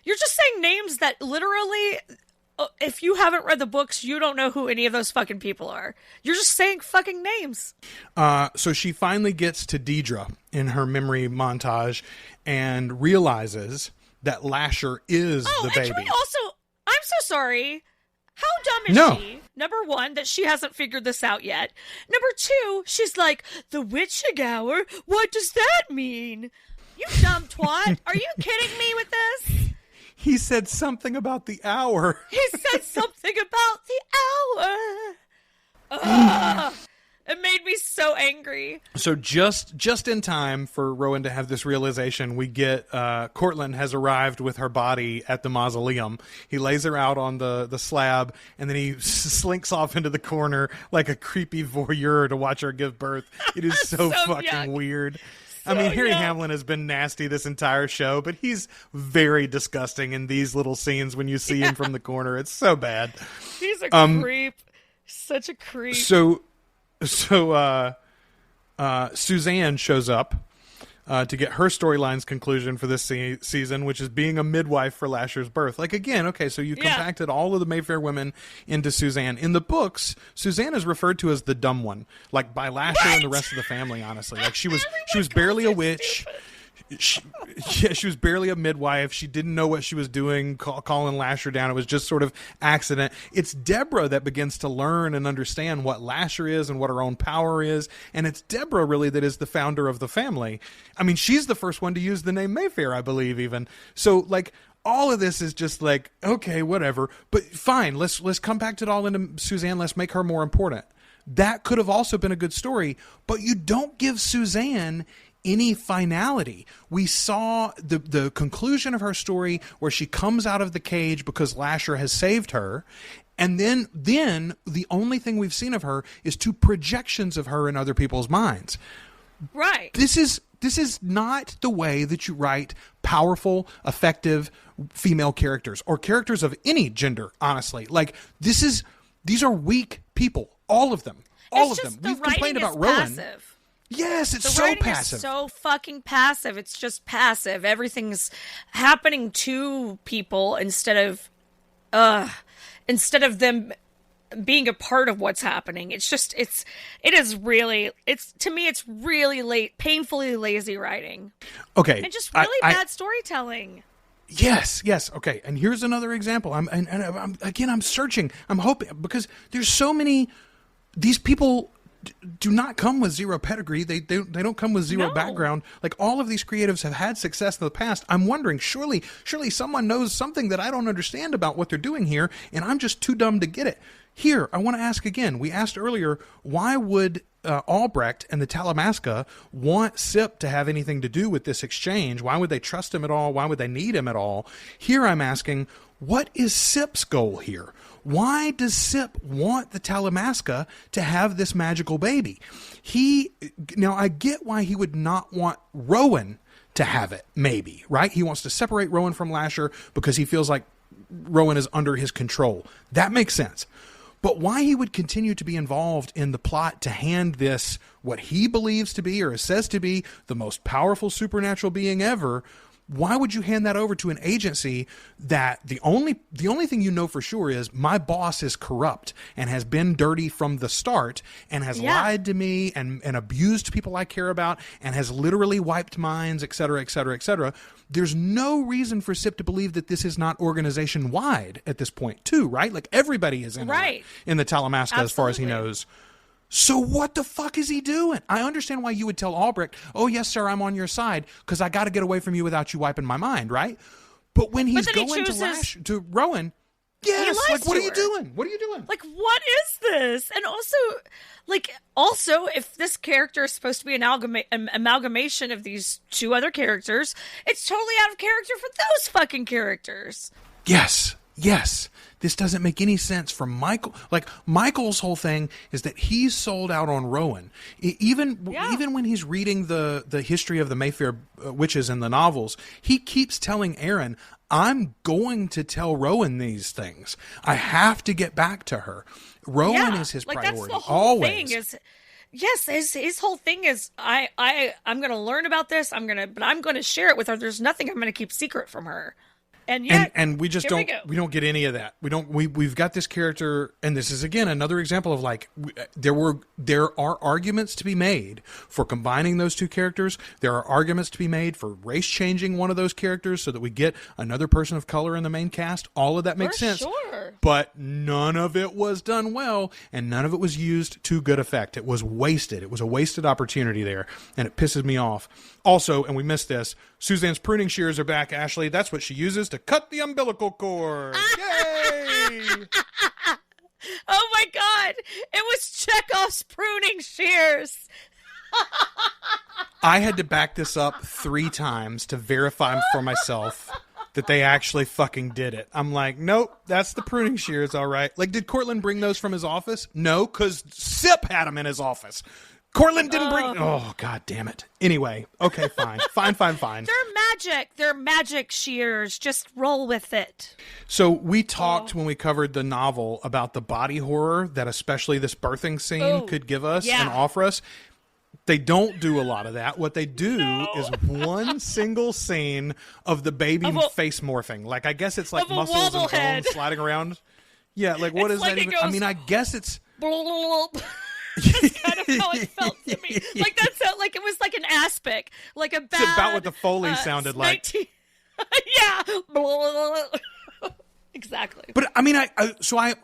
You're just saying names that literally... If you haven't read the books, you don't know who any of those fucking people are. You're just saying fucking names. So she finally gets to Deidre in her memory montage and realizes that Lasher is the baby. Can we also... I'm so sorry. How dumb is she? Number one, that she hasn't figured this out yet. Number two, she's like, the witching hour? What does that mean? You dumb twat. Are you kidding me with this? He said something about the hour. He said something about the hour. Ugh. It made me so angry. So just in time for Rowan to have this realization, we get Cortland has arrived with her body at the mausoleum. He lays her out on the slab, and then he slinks off into the corner like a creepy voyeur to watch her give birth. It is so fucking weird. I mean, Harry Hamlin has been nasty this entire show, but he's very disgusting in these little scenes when you see him from the corner. It's so bad. He's a creep. Such a creep. So Suzanne shows up to get her storyline's conclusion for this season, which is being a midwife for Lasher's birth. Like, again, okay, so you compacted all of the Mayfair women into Suzanne. In the books, Suzanne is referred to as the dumb one, like by Lasher and the rest of the family, honestly. Like, she was barely a witch. She was barely a midwife. She didn't know what she was doing, calling Lasher down. It was just sort of accident. It's Deborah that begins to learn and understand what Lasher is and what her own power is. And it's Deborah, really, that is the founder of the family. I mean, she's the first one to use the name Mayfair, I believe, even. So, like, all of this is just like, okay, whatever. But fine, let's compact it all into Suzanne. Let's make her more important. That could have also been a good story. But you don't give Suzanne any finality. We saw the conclusion of her story where she comes out of the cage because Lasher has saved her, and then the only thing we've seen of her is two projections of her in other people's minds. Right. This is not the way that you write powerful, effective female characters or characters of any gender, honestly. Like, these are weak people, all of them. We've complained about Rowan. Passive. Yes, it's The so writing passive. is so fucking passive. It's just passive. Everything's happening to people instead of them being a part of what's happening. It is really late, painfully lazy writing. Okay. And just really bad storytelling. Yes. Okay. And here's another example. I'm searching. I'm hoping, because there's so many. These people do not come with zero pedigree. They don't come with zero background. Like, all of these creatives have had success in the past. I'm wondering, surely someone knows something that I don't understand about what they're doing here, and I'm just too dumb to get it. Here, I want to ask again. We asked earlier, why would Albrecht and the Talamasca want Sip to have anything to do with this exchange? Why would they trust him at all? Why would they need him at all? Here I'm asking, what is Sip's goal here? Why does Sip want the Talamasca to have this magical baby? Now, I get why he would not want Rowan to have it, maybe, right? He wants to separate Rowan from Lasher because he feels like Rowan is under his control. That makes sense. But why he would continue to be involved in the plot to hand this, what he believes to be or says to be, the most powerful supernatural being ever, why would you hand that over to an agency that the only thing you know for sure is my boss is corrupt and has been dirty from the start and has lied to me and abused people I care about and has literally wiped minds, et cetera, et cetera, et cetera. There's no reason for Sip to believe that this is not organization wide at this point too, right? Like, everybody is in the Talamasca as far as he knows. So what the fuck is he doing? I understand why you would tell Albrecht, oh, yes, sir, I'm on your side because I got to get away from you without you wiping my mind, right? But when he's going to Rowan, yes, like, what are you doing? What are you doing? Like, what is this? And also, if this character is supposed to be an amalgamation of these two other characters, it's totally out of character for those fucking characters. Yes. This doesn't make any sense for Michael. Like, Michael's whole thing is that he's sold out on Rowan. Even when he's reading the history of the Mayfair Witches in the novels, he keeps telling Aaron, I'm going to tell Rowan these things. I have to get back to her. Rowan is his priority. That's the whole always. Thing is, yes, his whole thing is I'm going to learn about this. But I'm going to share it with her. There's nothing I'm going to keep secret from her. And yet, and we just don't get any of that. We've got this character, and this is again another example of, like, there are arguments to be made for combining those two characters. There are arguments to be made for race changing one of those characters so that we get another person of color in the main cast. All of that makes sense. Sure. But none of it was done well, and none of it was used to good effect. It was wasted. It was a wasted opportunity there, and it pisses me off. Also, and we missed this, Suzanne's pruning shears are back, Ashley. That's what she uses to cut the umbilical cord. Yay! Oh my god! It was Chekhov's pruning shears! I had to back this up 3 times to verify for myself that they actually fucking did it. I'm like, nope, that's the pruning shears, all right. Like, did Cortland bring those from his office? No, because Sip had them in his office. Cortland didn't bring... Oh, god damn it. Anyway, okay, fine. Fine. They're magic shears. Just roll with it. So we talked when we covered the novel about the body horror that especially this birthing scene could give us and offer us. They don't do a lot of that. What they do is one single scene of the baby face morphing. Like, I guess it's like muscles and bones sliding around. Yeah, like, what is that even? I mean, I guess it's... That's kind of how it felt to me. Like, that sound like it was like an aspic, like a bad. It's about what the Foley sounded like. Yeah, exactly. But I mean,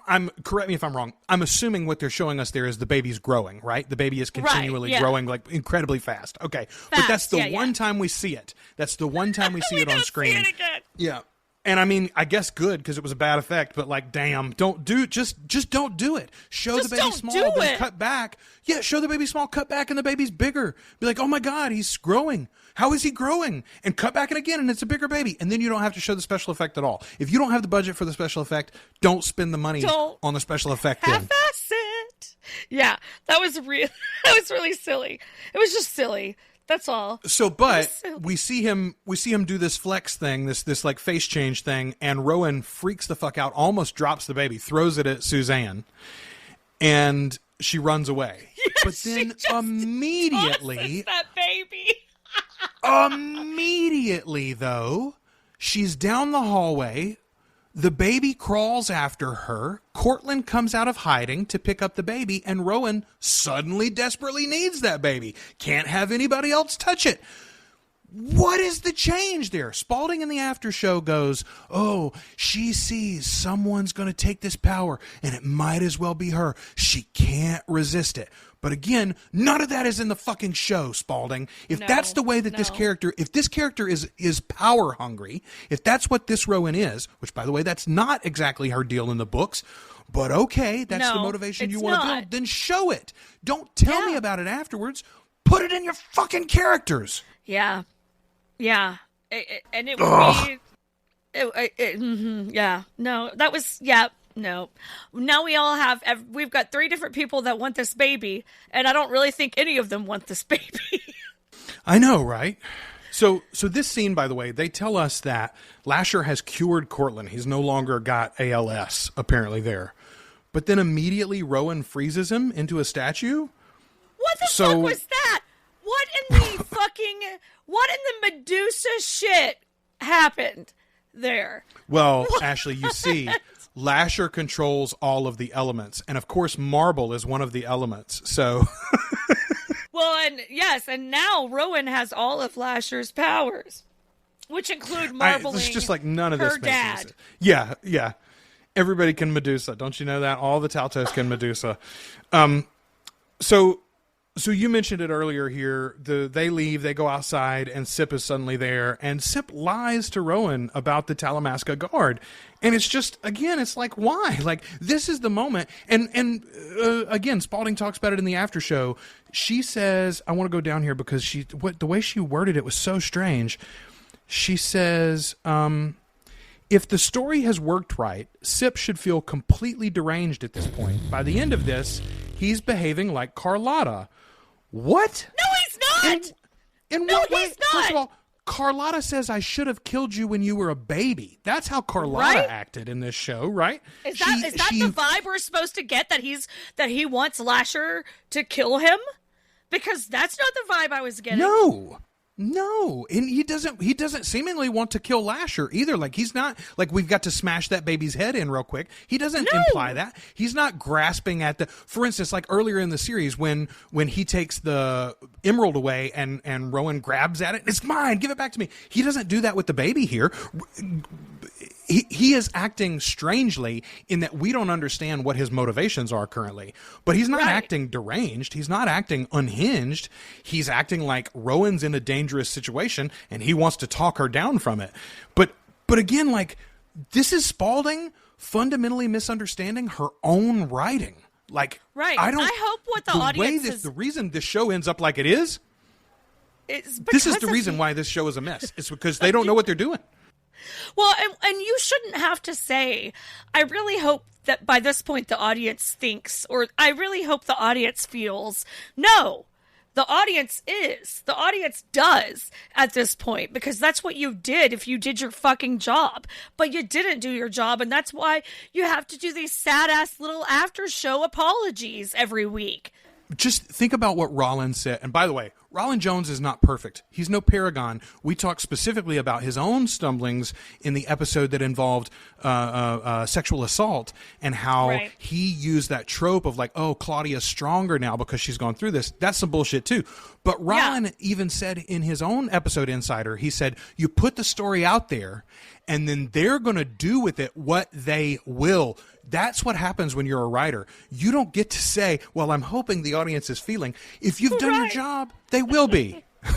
I'm correct me if I'm wrong. I'm assuming what they're showing us there is the baby's growing, right? The baby is continually growing, like, incredibly fast. Okay, but that's the one time we see it. That's the one time we see it on screen. See it again. Yeah. And I mean, I guess good because it was a bad effect, but like, damn, don't do just don't do it. Show the baby small, then cut back. Yeah, show the baby small, cut back, and the baby's bigger. Be like, oh my god, he's growing. How is he growing? And cut back and again, and it's a bigger baby. And then you don't have to show the special effect at all. If you don't have the budget for the special effect, don't spend the money on the special effect. Half-ass it. Yeah, that was really silly. It was just silly. That's all. So, but we see him do this flex thing, this like face change thing, and Rowan freaks the fuck out, almost drops the baby, throws it at Suzanne. And she runs away. But then immediately, that baby. immediately though, she's down the hallway. The baby crawls after her. Cortland comes out of hiding to pick up the baby, and Rowan suddenly desperately needs that baby. Can't have anybody else touch it. What is the change there? Spalding in the after show goes, oh, she sees someone's going to take this power, and it might as well be her. She can't resist it. But again, none of that is in the fucking show, Spalding. If that's the way that this character, if this character is power hungry, if that's what this Rowan is, which by the way, that's not exactly her deal in the books, but okay, that's the motivation you want to build, then show it. Don't tell me about it afterwards. Put it in your fucking characters. Yeah. Yeah. And it would be... yeah. No, that was... Yeah. No. Now we've got 3 different people that want this baby, and I don't really think any of them want this baby. I know, right? So this scene, by the way, they tell us that Lasher has cured Cortland. He's no longer got ALS, apparently there. But then immediately Rowan freezes him into a statue? What the fuck was that? What in the Medusa shit happened there? Well, what? Ashley, you see... Lasher controls all of the elements, and of course marble is one of the elements, so... Well, and now Rowan has all of Lasher's powers, which include marbling it's just like none of this her dad. Yeah. Everybody can Medusa. Don't you know that? All the Taltos can Medusa. So you mentioned it earlier here. They leave, they go outside, and Sip is suddenly there. And Sip lies to Rowan about the Talamasca guard. And it's just, again, it's like, why? Like, this is the moment. And again, Spalding talks about it in the after show. She says, I want to go down here because the way she worded it was so strange. She says, if the story has worked right, Sip should feel completely deranged at this point. By the end of this, he's behaving like Carlotta. What? No, he's not. In what way? First of all, Carlotta says, I should have killed you when you were a baby. That's how Carlotta acted in this show, right? Is that the vibe we're supposed to get, that he wants Lasher to kill him? Because that's not the vibe I was getting. No, and he doesn't seemingly want to kill Lasher either. Like, he's not like, we've got to smash that baby's head in real quick. He doesn't imply that. He's not grasping at for instance, like earlier in the series when he takes the emerald away and Rowan grabs at it, it's mine, give it back to me. He doesn't do that with the baby here. He is acting strangely in that we don't understand what his motivations are currently. But he's not acting deranged. He's not acting unhinged. He's acting like Rowan's in a dangerous situation and he wants to talk her down from it. But again, like, this is Spalding fundamentally misunderstanding her own writing. Like, I hope what the audience is... The reason this show ends up like it is, this is the reason why this show is a mess. It's because they don't know what they're doing. Well, and you shouldn't have to say, I really hope that by this point the audience thinks, or I really hope the audience feels, no, the audience does at this point, because that's what you did if you did your fucking job. But you didn't do your job, and that's why you have to do these sad-ass little after-show apologies every week. Just think about what Rollins said. And by the way, Rollin Jones is not perfect. He's no paragon. We talked specifically about his own stumblings in the episode that involved sexual assault, and how he used that trope of like, oh, Claudia's stronger now because she's gone through this. That's some bullshit too. But Rollin even said in his own episode Insider, he said, you put the story out there and then they're going to do with it what they will. That's what happens when you're a writer. You don't get to say, well, I'm hoping the audience is feeling. If you've done your job, they will be. You're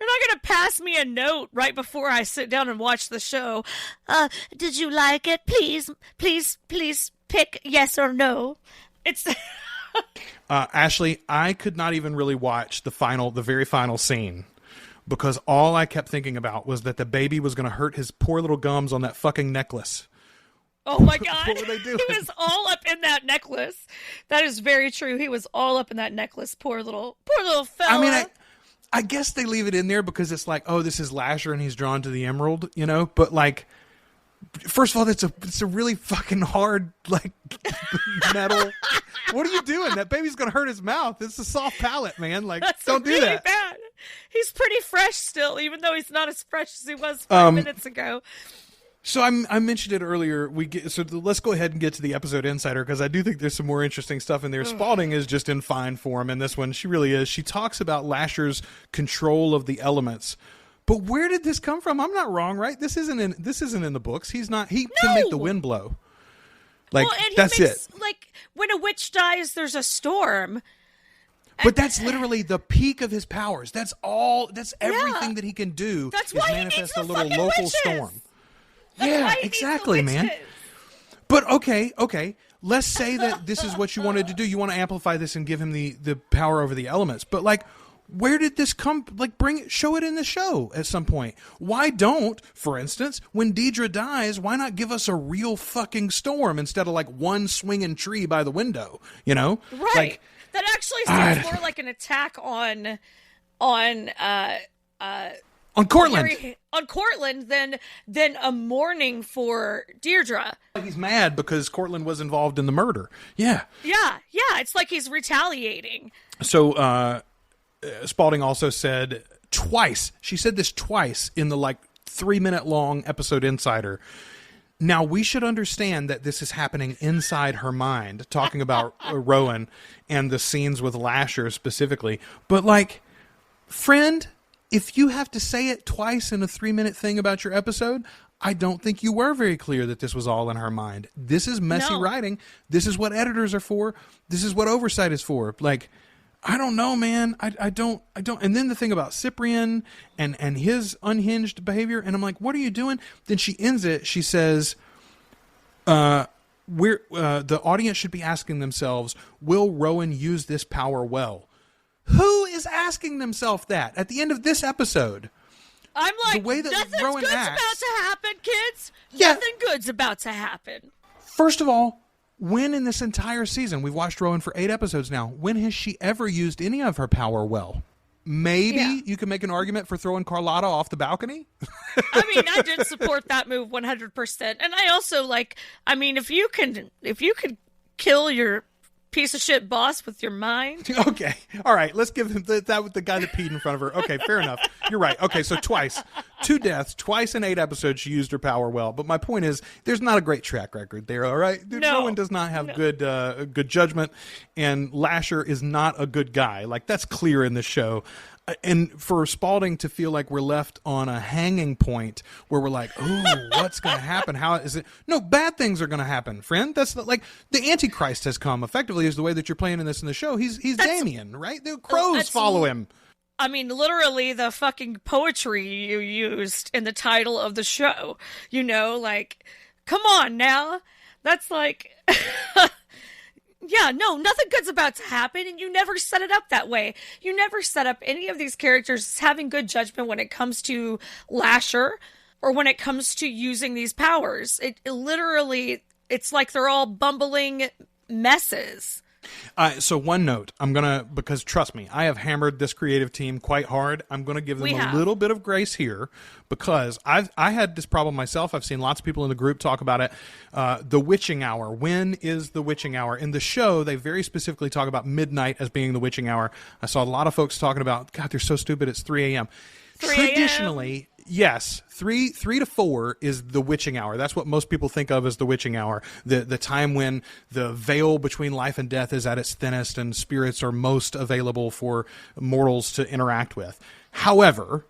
not going to pass me a note right before I sit down and watch the show. Did you like it? Please pick yes or no. It's... Ashley, I could not even really watch the very final scene, because all I kept thinking about was that the baby was going to hurt his poor little gums on that fucking necklace. Oh my God. What were they doing? He was all up in that necklace. That is very true. He was all up in that necklace. Poor little fella. I mean, I guess they leave it in there because it's like, oh, this is Lasher and he's drawn to the emerald, you know? But like, First of all, it's a really fucking hard, like, metal. What are you doing? That baby's going to hurt his mouth. It's a soft palate, man. Like, don't do really that. Bad. He's pretty fresh still, even though he's not as fresh as he was 5 minutes ago. So I mentioned it earlier. Let's go ahead and get to the episode insider, because I do think there's some more interesting stuff in there. Spalding is just in fine form in this one. She really is. She talks about Lasher's control of the elements. But where did this come from? I'm not wrong, right? This isn't in the books. He can make the wind blow. Like, well, and that's it. Like, when a witch dies, there's a storm. But that's literally the peak of his powers. That's everything that he can do. That's is why manifest he a needs little the local witches. storm. That's Exactly, man. But okay. Let's say that this is what you wanted to do. You want to amplify this and give him the power over the elements. But, like, where did this come? Like, show it in the show at some point. Why don't, for instance, when Deidre dies, why not give us a real fucking storm instead of, like, one swinging tree by the window? You know, right? Like, that actually seems more like an attack on Cortland. On Cortland than a mourning for Deirdre. He's mad because Cortland was involved in the murder. Yeah. It's like he's retaliating. So Spalding also said twice. She said this twice in the, like, 3-minute long episode insider. Now, we should understand that this is happening inside her mind, talking about Rowan and the scenes with Lasher specifically. But, like, friend, if you have to say it twice in a 3-minute thing about your episode, I don't think you were very clear that this was all in her mind. This is messy writing. This is what editors are for. This is what oversight is for. Like, I don't know, man. I don't. And then the thing about Cyprian and his unhinged behavior, and I'm like, what are you doing? Then she ends it. She says, the audience should be asking themselves, will Rowan use this power well? Who is asking themselves that at the end of this episode? I'm like, the way that nothing Rowan good's acts, about to happen, kids. Yeah. Nothing good's about to happen. First of all, when in this entire season, we've watched Rowan for 8 episodes now, when has she ever used any of her power well? Maybe you can make an argument for throwing Carlotta off the balcony. I mean, I did support that move 100%. And I also, like, I mean, if you could kill your piece of shit boss with your mind. Okay. All right. Let's give him that with the guy that peed in front of her. Okay. Fair enough. You're right. Okay. So twice. 2 deaths. Twice in 8 episodes she used her power well. But my point is, there's not a great track record there. All right. No one does not have good judgment. And Lasher is not a good guy. Like, that's clear in the show. And for Spalding to feel like we're left on a hanging point where we're like, oh, what's going to happen? How is it? No, bad things are going to happen, friend. That's like the Antichrist has come. Effectively, is the way that you're playing in this in the show. He's Damien, right? The crows follow him. I mean, literally the fucking poetry you used in the title of the show. You know, like, come on now. That's like... Yeah, no, nothing good's about to happen, and you never set it up that way. You never set up any of these characters as having good judgment when it comes to Lasher or when it comes to using these powers. It literally, it's like they're all bumbling messes. So one note, because trust me, I have hammered this creative team quite hard. I'm going to give them a little bit of grace here because I had this problem myself. I've seen lots of people in the group talk about it. The witching hour. When is the witching hour? In the show, they very specifically talk about midnight as being the witching hour. I saw a lot of folks talking about, God, they're so stupid. It's 3 a.m. Traditionally, yes, 3 to 4 is the witching hour. That's what most people think of as the witching hour. The time when the veil between life and death is at its thinnest and spirits are most available for mortals to interact with. However,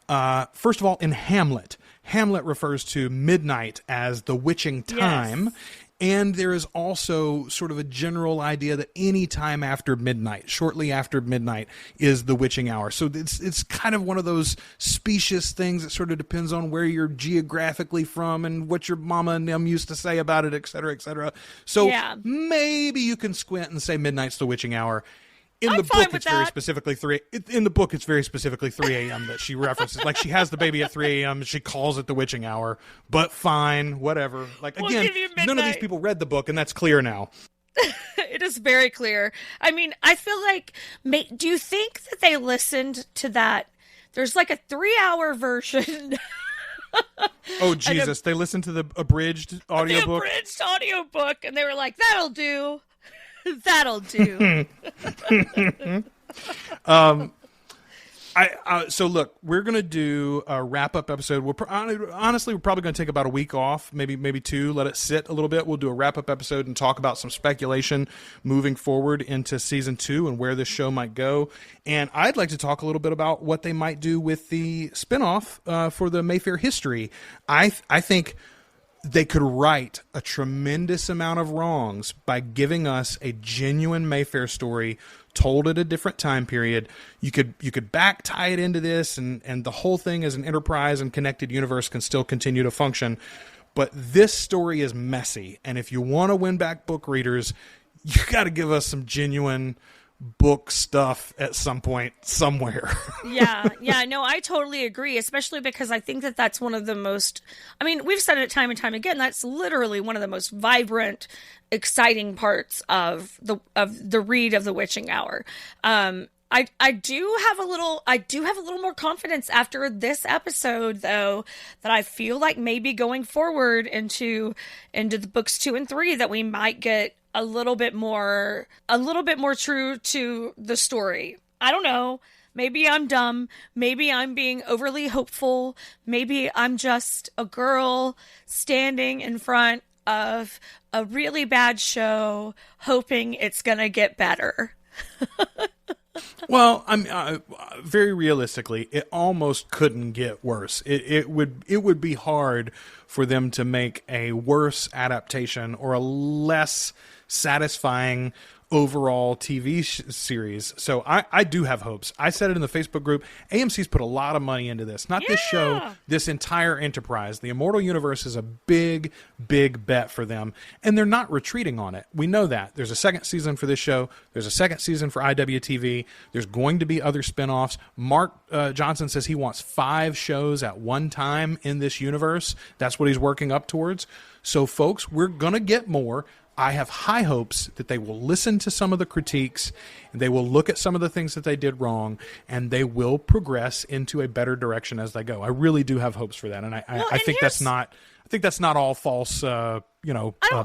first of all, in Hamlet refers to midnight as the witching time. Yes. And there is also sort of a general idea that any time after midnight, shortly after midnight, is the witching hour. So it's kind of one of those specious things that sort of depends on where you're geographically from and what your mama and them used to say about it, et cetera, et cetera. So maybe you can squint and say midnight's the witching hour. In the book, it's very specifically 3. In the book, it's very specifically 3 a.m. that she references. Like, she has the baby at 3 a.m. She calls it the witching hour. But fine, whatever. Like, again, none of these people read the book, and that's clear now. It is very clear. I mean, I feel like, do you think that they listened to that? There's like a 3-hour version Oh, Jesus. They listened to the abridged audiobook? The abridged audiobook, and they were like, that'll do. That'll do. So look, we're going to do a wrap-up episode. Honestly, we're probably going to take about a week off, maybe two, let it sit a little bit. We'll do a wrap-up episode and talk about some speculation moving forward into season 2 and where this show might go. And I'd like to talk a little bit about what they might do with the spinoff for the Mayfair history. I think they could right a tremendous amount of wrongs by giving us a genuine Mayfair story told at a different time period. You could back tie it into this, and the whole thing as an enterprise and connected universe can still continue to function. But this story is messy, and if you want to win back book readers, you got to give us some genuine book stuff at some point somewhere. Yeah, no, I totally agree, especially because I think that that's one of the most, I mean, we've said it time and time again, that's literally one of the most vibrant, exciting parts of the read of The Witching Hour. I do have a little more confidence after this episode, though, that I feel like maybe going forward into the books 2 and 3 that we might get a little bit more true to the story. I don't know. Maybe I'm dumb. Maybe I'm being overly hopeful. Maybe I'm just a girl standing in front of a really bad show hoping it's gonna get better. Well, I'm very realistically, it almost couldn't get worse. It would be hard for them to make a worse adaptation or a less satisfying overall TV series. So I do have hopes. I said it in the Facebook group. AMC's put a lot of money into this. Not this show, this entire enterprise. The Immortal universe is a big, big bet for them. And they're not retreating on it. We know that. There's a second season for this show. There's a second season for IWTV. There's going to be other spinoffs. Mark Johnson says he wants 5 shows at one time in this universe. That's what he's working up towards. So, folks, we're going to get more. I have high hopes that they will listen to some of the critiques, and they will look at some of the things that they did wrong, and they will progress into a better direction as they go. I really do have hopes for that, and I think that's not all false,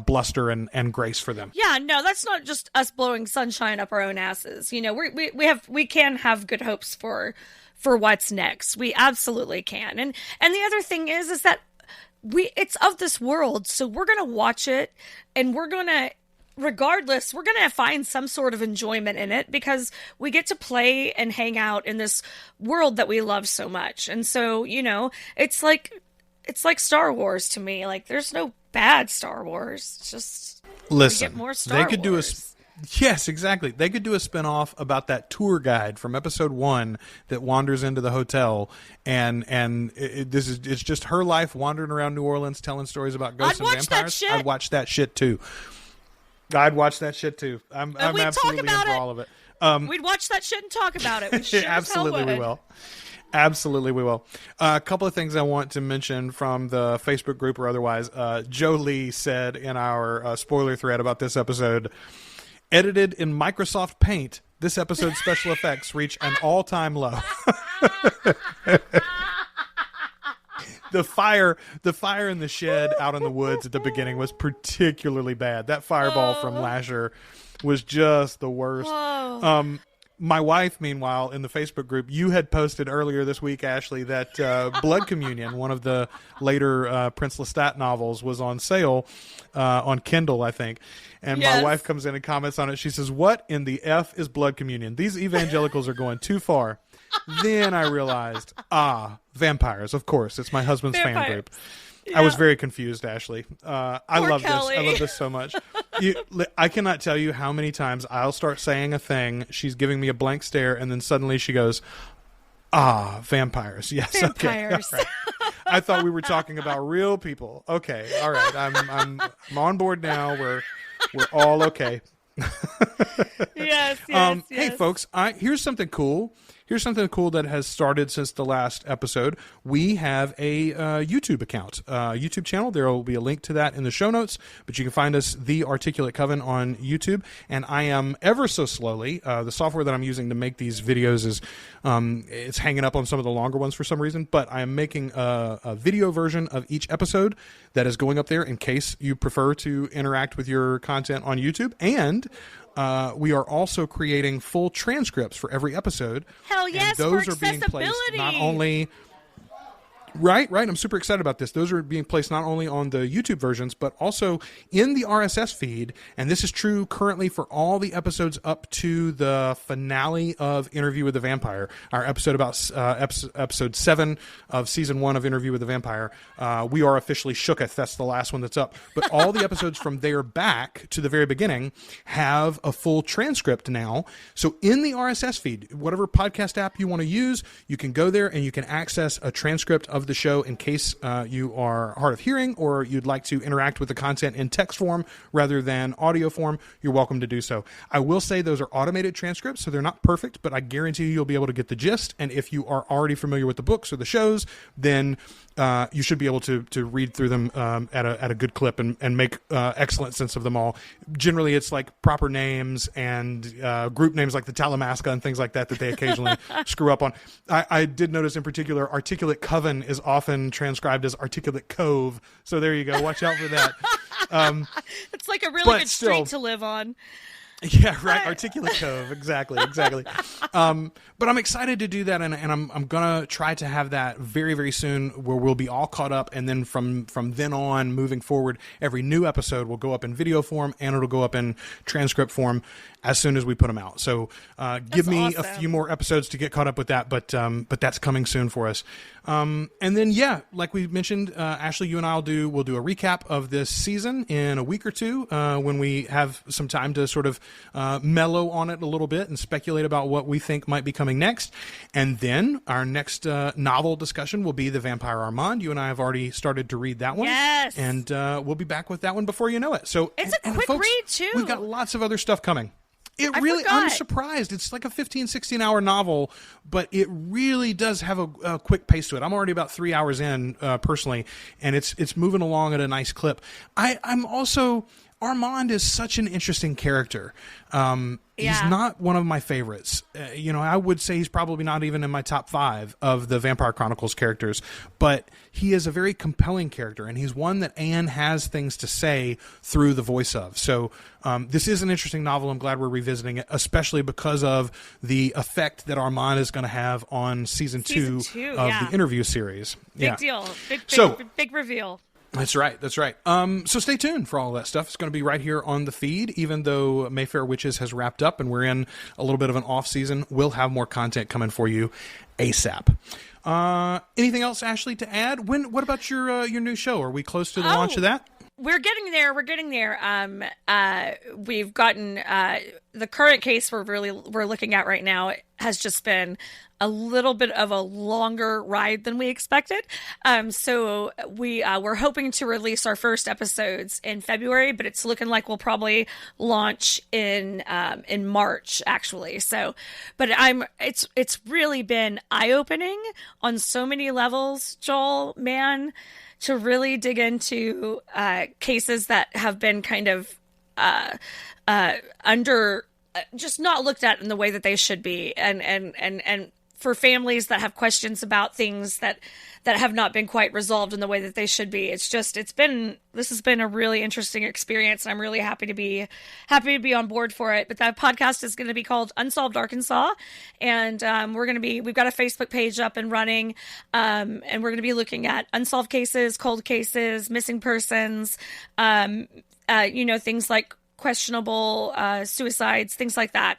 bluster and grace for them. Yeah, no, that's not just us blowing sunshine up our own asses. You know, we can have good hopes for what's next. We absolutely can, and the other thing is that it's of this world, so we're going to watch it, and we're going to find some sort of enjoyment in it because we get to play and hang out in this world that we love so much. And so, you know, it's like Star Wars to me. Like, there's no bad Star Wars. It's just, listen, get more Star Wars. Yes, exactly. They could do a spinoff about that tour guide from episode 1 that wanders into the hotel, and it's just her life wandering around New Orleans telling stories about ghosts and vampires. I'd watch that shit too. I'm absolutely in for all of it. We'd watch that shit and talk about it. We sure absolutely we will. Absolutely, we will. A couple of things I want to mention from the Facebook group or otherwise. Joe Lee said in our spoiler thread about this episode, edited in Microsoft Paint, this episode's special effects reach an all-time low. The fire in the shed out in the woods at the beginning was particularly bad. That fireball from Lasher was just the worst. My wife, meanwhile, in the Facebook group, you had posted earlier this week, Ashley, that Blood Communion, one of the later Prince Lestat novels, was on sale on Kindle, I think. And my wife comes in and comments on it. She says, "What in the F is Blood Communion? These evangelicals are going too far." Then I realized, vampires, of course. It's my husband's fan group. Yeah. I was very confused, Ashley. I love this. I love this so much. I cannot tell you how many times I'll start saying a thing, she's giving me a blank stare, and then suddenly she goes, vampires. Yes, vampires. Okay. Right. I thought we were talking about real people. Okay, all right. I'm on board now. We're all okay. Yes. Hey, folks, here's something cool. here's something cool that has started since the last episode. We have a YouTube account, YouTube channel. There will be a link to that in the show notes, but you can find us, The Articulate Coven, on YouTube. And I am ever so slowly, the software that I'm using to make these videos is, it's hanging up on some of the longer ones for some reason, but I am making a video version of each episode that is going up there in case you prefer to interact with your content on YouTube. And we are also creating full transcripts for every episode. Hell yes, and those for are being placed accessibility. not only... Right. I'm super excited about this. Those are being placed not only on the YouTube versions, but also in the RSS feed. And this is true currently for all the episodes up to the finale of Interview with the Vampire, our episode about episode 7 of season 1 of Interview with the Vampire. We are officially shooketh. That's the last one that's up. But all the episodes from there back to the very beginning have a full transcript now. So in the RSS feed, whatever podcast app you want to use, you can go there and you can access a transcript of the show in case you are hard of hearing or you'd like to interact with the content in text form rather than audio form. You're welcome to do so. I will say those are automated transcripts, so they're not perfect, but I guarantee you'll be able to get the gist. And if you are already familiar with the books or the shows, then you should be able to read through them at a good clip and make excellent sense of them all. Generally, it's like proper names and group names like the Talamasca and things like that they occasionally screw up on. I did notice in particular, Articulate Coven is often transcribed as Articulate Cove. So there you go. Watch out for that. It's like a really good street to live on. Yeah, right. Articulate Cove. Exactly. But I'm excited to do that, and I'm gonna try to have that very, very soon, where we'll be all caught up, and then from then on, moving forward, every new episode will go up in video form, and it'll go up in transcript form as soon as we put them out. So give me a few more episodes to get caught up with that, but that's coming soon for us. And then, yeah, like we mentioned, Ashley, you and we'll do a recap of this season in a week or two when we have some time to sort of mellow on it a little bit and speculate about what we think might be coming next. And then our next novel discussion will be The Vampire Armand. You and I have already started to read that one. Yes. And we'll be back with that one before you know it. So it's a quick folks, read, too. We've got lots of other stuff coming. I'm surprised. It's like a 15, 16-hour novel, but it really does have a quick pace to it. I'm already about 3 hours in, personally, and it's moving along at a nice clip. I'm also... Armand is such an interesting character. He's not one of my favorites. I would say he's probably not even in my top 5 of the Vampire Chronicles characters, but he is a very compelling character, and he's one that Anne has things to say through the voice of. So this is an interesting novel. I'm glad we're revisiting it, especially because of the effect that Armand is going to have on season 2 of the interview series. Big deal. Big reveal. That's right. So stay tuned for all of that stuff. It's going to be right here on the feed. Even though Mayfair Witches has wrapped up and we're in a little bit of an off season, we'll have more content coming for you ASAP. Anything else, Ashley, to add? What about your new show? Are we close to the launch of that? We're getting there. We've gotten the current case we're looking at right now has just been a little bit of a longer ride than we expected. So we're hoping to release our first episodes in February, but it's looking like we'll probably launch in March, actually. So, but it's really been eye-opening on so many levels, Joel, man, to really dig into cases that have been kind of just not looked at in the way that they should be, and for families that have questions about things that have not been quite resolved in the way that they should be. This has been a really interesting experience, and I'm really happy to be on board for it. But that podcast is going to be called Unsolved Arkansas, and we've got a Facebook page up and running, and we're going to be looking at unsolved cases, cold cases, missing persons, things like questionable suicides, things like that.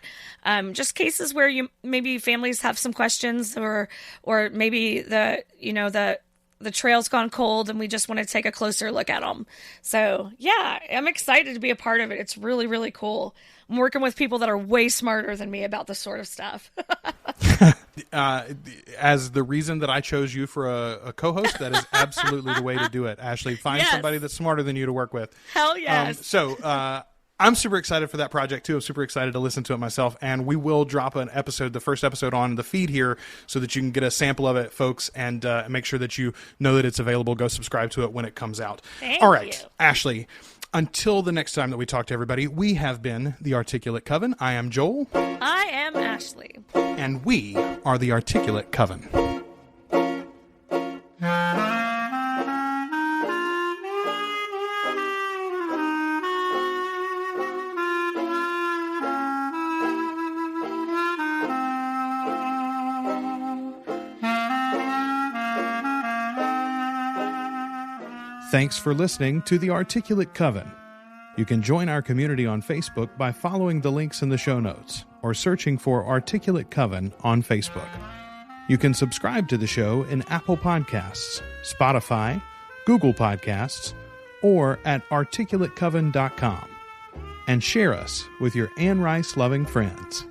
Just cases where maybe families have some questions, or maybe the trail's gone cold and we just want to take a closer look at them. So yeah, I'm excited to be a part of it. It's really, really cool. I'm working with people that are way smarter than me about this sort of stuff. As the reason that I chose you for a co-host, that is absolutely the way to do it, Ashley. Find somebody that's smarter than you to work with. Hell yes. I'm super excited for that project too. I'm super excited to listen to it myself, and we will drop an episode, the first episode, on the feed here so that you can get a sample of it, folks, and make sure that you know that it's available. Go subscribe to it when it comes out. All right, Ashley, until the next time that we talk to everybody, we have been the Articulate Coven. I am Joel. I am Ashley. And we are the Articulate Coven. Thanks for listening to The Articulate Coven. You can join our community on Facebook by following the links in the show notes or searching for Articulate Coven on Facebook. You can subscribe to the show in Apple Podcasts, Spotify, Google Podcasts, or at articulatecoven.com. And share us with your Anne Rice-loving friends.